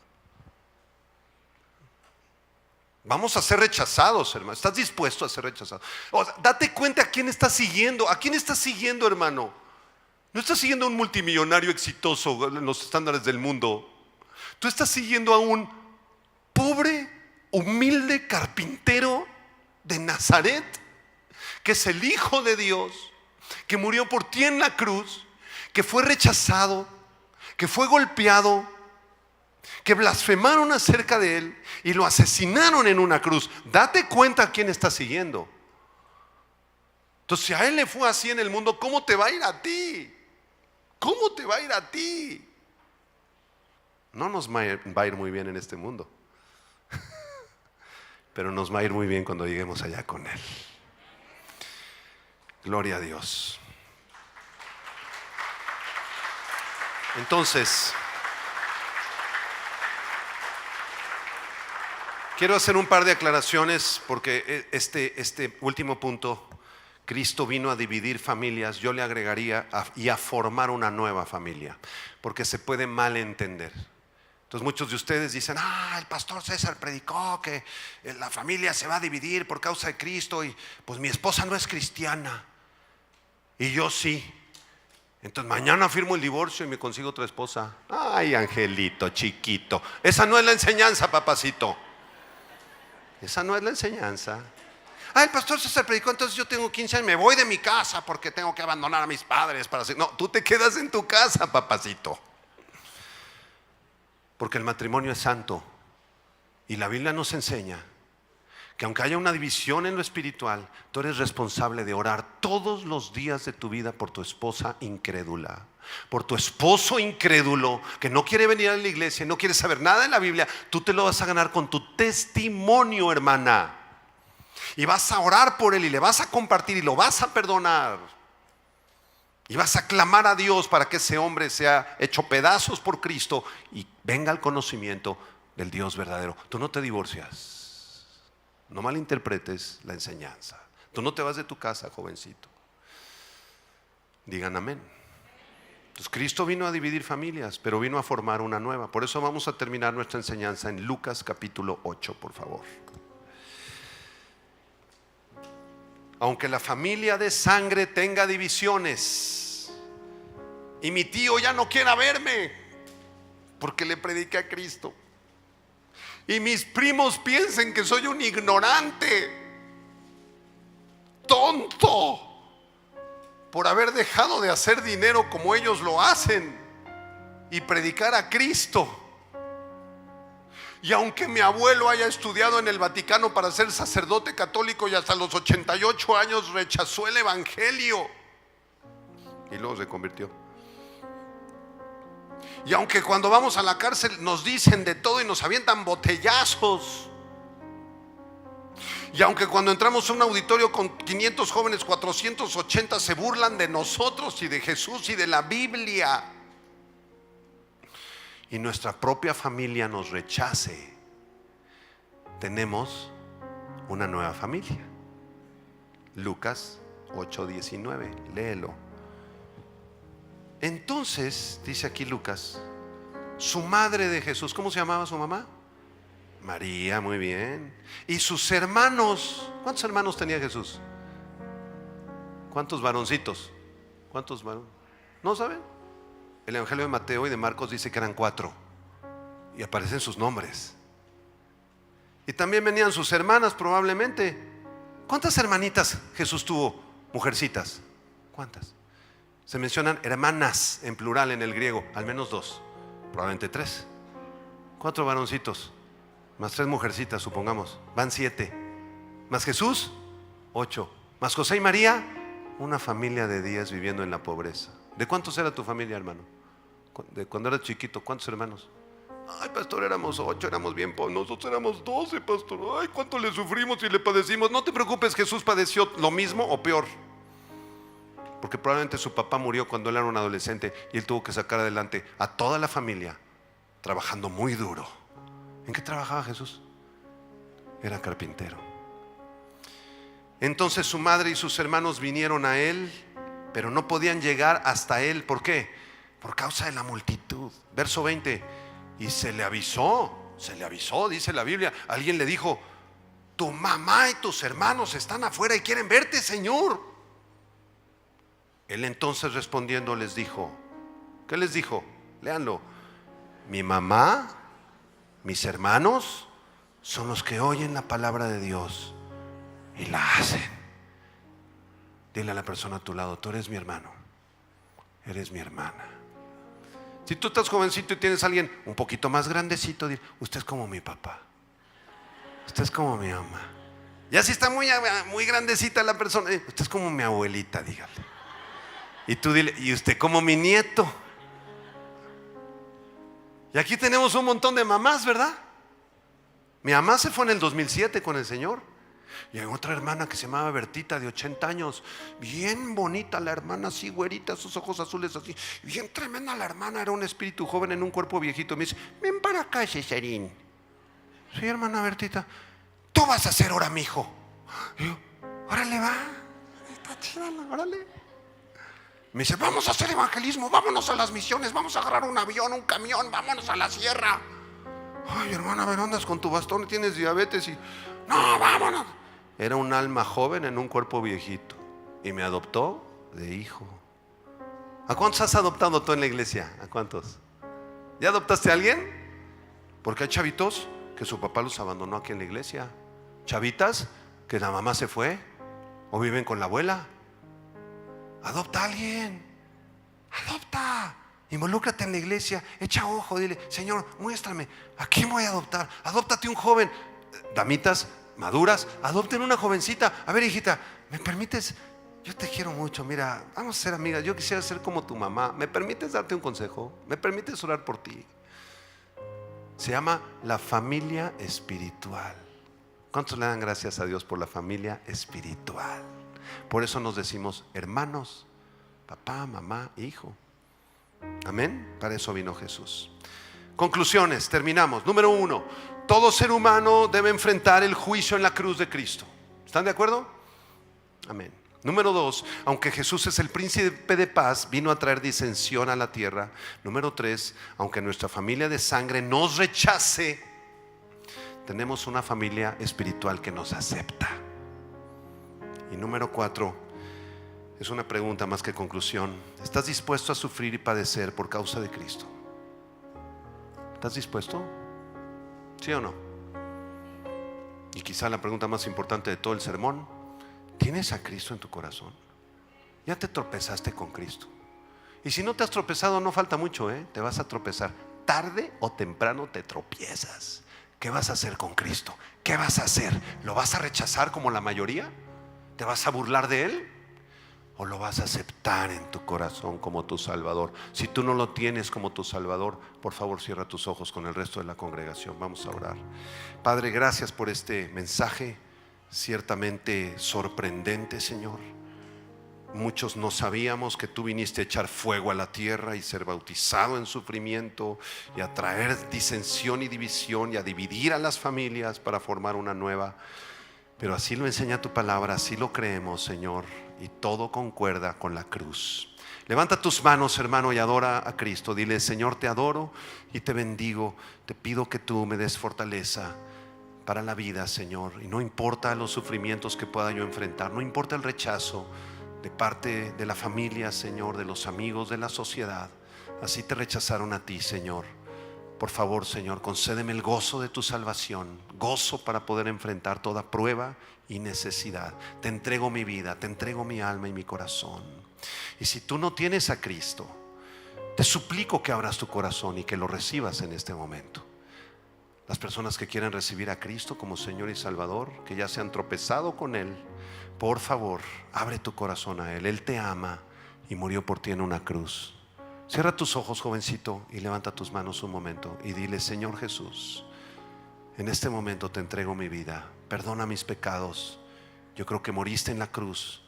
Vamos a ser rechazados, hermano. ¿Estás dispuesto a ser rechazado? O sea, date cuenta a quién estás siguiendo. ¿A quién estás siguiendo, hermano? No estás siguiendo a un multimillonario exitoso en los estándares del mundo. Tú estás siguiendo a un pobre, humilde carpintero de Nazaret, que es el Hijo de Dios, que murió por ti en la cruz, que fue rechazado, que fue golpeado, que blasfemaron acerca de él y lo asesinaron en una cruz. Date cuenta a quién estás siguiendo. Entonces, si a él le fue así en el mundo, ¿cómo te va a ir a ti? ¿Cómo te va a ir a ti? No nos va a ir muy bien en este mundo, pero nos va a ir muy bien cuando lleguemos allá con él. Gloria a Dios. Entonces, quiero hacer un par de aclaraciones porque este último punto, Cristo vino a dividir familias, yo le agregaría y a formar una nueva familia, porque se puede malentender. Entonces muchos de ustedes dicen, el pastor César predicó que la familia se va a dividir por causa de Cristo y pues mi esposa no es cristiana y yo sí. Entonces mañana firmo el divorcio y me consigo otra esposa. Ay, angelito chiquito, esa no es la enseñanza, papacito. Esa no es la enseñanza. El pastor César predicó, entonces yo tengo 15 años, me voy de mi casa porque tengo que abandonar a mis padres para hacer. No, tú te quedas en tu casa, papacito. Porque el matrimonio es santo y la Biblia nos enseña que aunque haya una división en lo espiritual, tú eres responsable de orar todos los días de tu vida por tu esposa incrédula, por tu esposo incrédulo que no quiere venir a la iglesia, no quiere saber nada de la Biblia. Tú te lo vas a ganar con tu testimonio, hermana, y vas a orar por él y le vas a compartir y lo vas a perdonar. Y vas a clamar a Dios para que ese hombre sea hecho pedazos por Cristo y venga al conocimiento del Dios verdadero. Tú no te divorcias. No malinterpretes la enseñanza. Tú no te vas de tu casa, jovencito. Digan amén. Entonces Cristo vino a dividir familias, pero vino a formar una nueva. Por eso vamos a terminar nuestra enseñanza en Lucas capítulo 8, por favor. Aunque la familia de sangre tenga divisiones y mi tío ya no quiera verme porque le prediqué a Cristo, y mis primos piensen que soy un ignorante, tonto, por haber dejado de hacer dinero como ellos lo hacen y predicar a Cristo. Y aunque mi abuelo haya estudiado en el Vaticano para ser sacerdote católico y hasta los 88 años rechazó el evangelio y luego se convirtió. Y aunque cuando vamos a la cárcel nos dicen de todo y nos avientan botellazos Y aunque cuando entramos a un auditorio con 500 jóvenes, 480 se burlan de nosotros y de Jesús y de la Biblia, y nuestra propia familia nos rechace, tenemos una nueva familia. Lucas 8:19, léelo. Entonces, dice aquí Lucas, su madre de Jesús, ¿cómo se llamaba su mamá? María, muy bien. Y sus hermanos, ¿cuántos hermanos tenía Jesús? ¿Cuántos varoncitos? ¿Cuántos varones? ¿No saben? El Evangelio de Mateo y de Marcos dice que eran 4 y aparecen sus nombres. Y también venían sus hermanas probablemente. ¿Cuántas hermanitas Jesús tuvo? Mujercitas. ¿Cuántas? Se mencionan hermanas en plural en el griego, al menos 2, probablemente 3. 4 varoncitos, más 3 mujercitas, supongamos, van 7. Más Jesús, 8. Más José y María, una familia de 10 viviendo en la pobreza. ¿De cuántos era tu familia, hermano? De cuando eras chiquito, ¿cuántos hermanos? Ay, pastor, éramos 8, éramos bien pobres. Nosotros éramos 12, pastor. Ay, cuánto le sufrimos y le padecimos. No te preocupes, Jesús padeció lo mismo o peor, porque probablemente su papá murió cuando él era un adolescente y él tuvo que sacar adelante a toda la familia trabajando muy duro. ¿En qué trabajaba Jesús? Era carpintero. Entonces su madre y sus hermanos vinieron a él, pero no podían llegar hasta él. ¿Por qué? Por causa de la multitud. Verso 20. Y se le avisó, dice la Biblia. Alguien le dijo: tu mamá y tus hermanos están afuera y quieren verte, Señor. Él entonces respondiendo les dijo, ¿qué les dijo? Léanlo. Mi mamá, mis hermanos son los que oyen la palabra de Dios y la hacen. Dile a la persona a tu lado: tú eres mi hermano, eres mi hermana. Si tú estás jovencito y tienes a alguien un poquito más grandecito, dile: usted es como mi papá, usted es como mi mamá. Ya si está muy grandecita la persona, usted es como mi abuelita, dígale. Y tú dile: y usted como mi nieto. Y aquí tenemos un montón de mamás, ¿verdad? Mi mamá se fue en el 2007 con el Señor. Y hay otra hermana que se llamaba Bertita, de 80 años. Bien bonita la hermana, así güerita, sus ojos azules así. Bien tremenda la hermana, era un espíritu joven en un cuerpo viejito. Me dice: ven para acá, Cesarín. Sí, hermana Bertita, tú vas a ser ahora mi hijo. Y yo: órale, va. Está chida, órale. Me dice: vamos a hacer evangelismo, vámonos a las misiones, vamos a agarrar un avión, un camión, vámonos a la sierra. Ay, hermana, a ver, andas con tu bastón y tienes diabetes. Y no, vámonos. Era un alma joven en un cuerpo viejito y me adoptó de hijo. ¿A cuántos has adoptado tú en la iglesia? ¿A cuántos? ¿Ya adoptaste a alguien? Porque hay chavitos que su papá los abandonó aquí en la iglesia, chavitas que la mamá se fue o viven con la abuela. Adopta a alguien, adopta, involúcrate en la iglesia, echa ojo, dile: Señor, muéstrame, ¿a quién voy a adoptar? Adóptate un joven. Damitas maduras, adopten una jovencita. A ver, hijita, ¿me permites? Yo te quiero mucho, mira, vamos a ser amigas. Yo quisiera ser como tu mamá. ¿Me permites darte un consejo? ¿Me permites orar por ti? Se llama la familia espiritual. ¿Cuántos le dan gracias a Dios por la familia espiritual? Por eso nos decimos hermanos, papá, mamá, hijo. Amén. Para eso vino Jesús. Conclusiones, terminamos. Número 1, todo ser humano debe enfrentar el juicio en la cruz de Cristo. ¿Están de acuerdo? Amén. Número 2, aunque Jesús es el príncipe de paz, vino a traer disensión a la tierra. Número 3, aunque nuestra familia de sangre nos rechace, tenemos una familia espiritual que nos acepta. Y número 4, es una pregunta más que conclusión: ¿estás dispuesto a sufrir y padecer por causa de Cristo? ¿Estás dispuesto? ¿Sí o no? Y quizá la pregunta más importante de todo el sermón: ¿tienes a Cristo en tu corazón? ¿Ya te tropezaste con Cristo? Y si no te has tropezado, no falta mucho, te vas a tropezar. Tarde o temprano te tropiezas. ¿Qué vas a hacer con Cristo? ¿Qué vas a hacer? ¿Lo vas a rechazar como la mayoría? ¿Te vas a burlar de Él? ¿O lo vas a aceptar en tu corazón como tu Salvador? Si tú no lo tienes como tu Salvador, por favor cierra tus ojos con el resto de la congregación. Vamos a orar. Padre, gracias por este mensaje. ciertamente sorprendente, Señor. Muchos no sabíamos que tú viniste a echar fuego a la tierra y ser bautizado en sufrimiento y a traer disensión y división y a dividir a las familias para formar una nueva. Pero así lo enseña tu palabra, así lo creemos, Señor, y todo concuerda con la cruz. Levanta tus manos, hermano, y adora a Cristo. Dile: Señor, te adoro y te bendigo. Te pido que tú me des fortaleza para la vida, Señor. Y no importa los sufrimientos que pueda yo enfrentar, no importa el rechazo de parte de la familia, Señor, de los amigos, de la sociedad. Así te rechazaron a ti, Señor. Por favor, Señor, concédeme el gozo de tu salvación, gozo para poder enfrentar toda prueba y necesidad. Te entrego mi vida, te entrego mi alma y mi corazón. Y si tú no tienes a Cristo, te suplico que abras tu corazón y que lo recibas en este momento. Las personas que quieren recibir a Cristo como Señor y Salvador, que ya se han tropezado con Él, por favor, abre tu corazón a Él. Él te ama y murió por ti en una cruz. Cierra tus ojos, jovencito, y levanta tus manos un momento y dile: Señor Jesús, en este momento te entrego mi vida. Perdona mis pecados. Yo creo que moriste en la cruz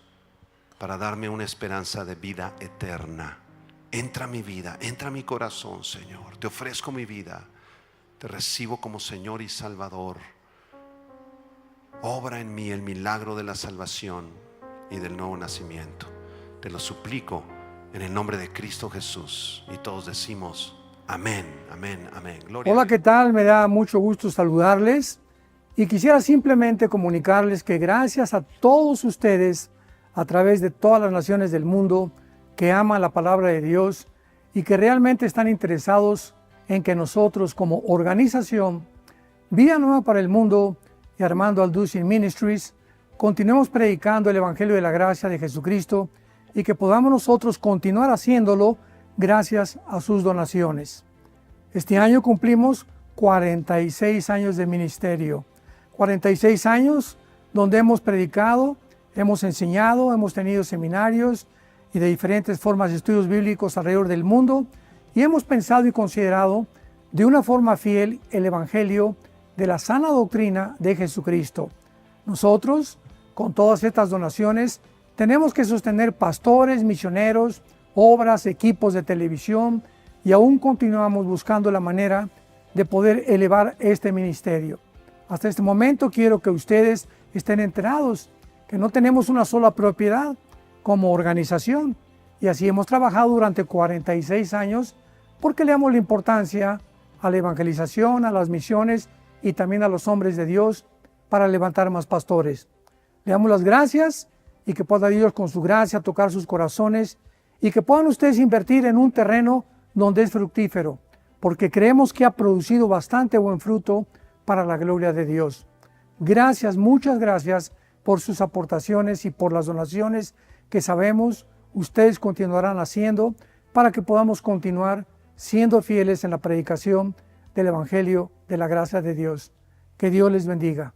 para darme una esperanza de vida eterna. Entra a mi vida, entra a mi corazón, Señor. Te ofrezco mi vida. Te recibo como Señor y Salvador. Obra en mí el milagro de la salvación y del nuevo nacimiento. Te lo suplico en el nombre de Cristo Jesús. Y todos decimos amén, amén, amén. Gloria. Hola, ¿qué tal? Me da mucho gusto saludarles y quisiera simplemente comunicarles que gracias a todos ustedes a través de todas las naciones del mundo que aman la palabra de Dios y que realmente están interesados en que nosotros como organización Vida Nueva para el Mundo y Armando Alducin Ministries continuemos predicando el Evangelio de la Gracia de Jesucristo y que podamos nosotros continuar haciéndolo gracias a sus donaciones. Este año cumplimos 46 años de ministerio, 46 años donde hemos predicado, hemos enseñado, hemos tenido seminarios y de diferentes formas de estudios bíblicos alrededor del mundo y hemos pensado y considerado de una forma fiel el Evangelio de la sana doctrina de Jesucristo. Nosotros, con todas estas donaciones, tenemos que sostener pastores, misioneros, obras, equipos de televisión y aún continuamos buscando la manera de poder elevar este ministerio. Hasta este momento quiero que ustedes estén enterados que no tenemos una sola propiedad como organización y así hemos trabajado durante 46 años porque le damos la importancia a la evangelización, a las misiones y también a los hombres de Dios para levantar más pastores. Le damos las gracias y que pueda Dios con su gracia tocar sus corazones y que puedan ustedes invertir en un terreno donde es fructífero, porque creemos que ha producido bastante buen fruto para la gloria de Dios. Gracias, muchas gracias por sus aportaciones y por las donaciones que sabemos ustedes continuarán haciendo para que podamos continuar siendo fieles en la predicación del Evangelio de la gracia de Dios. Que Dios les bendiga.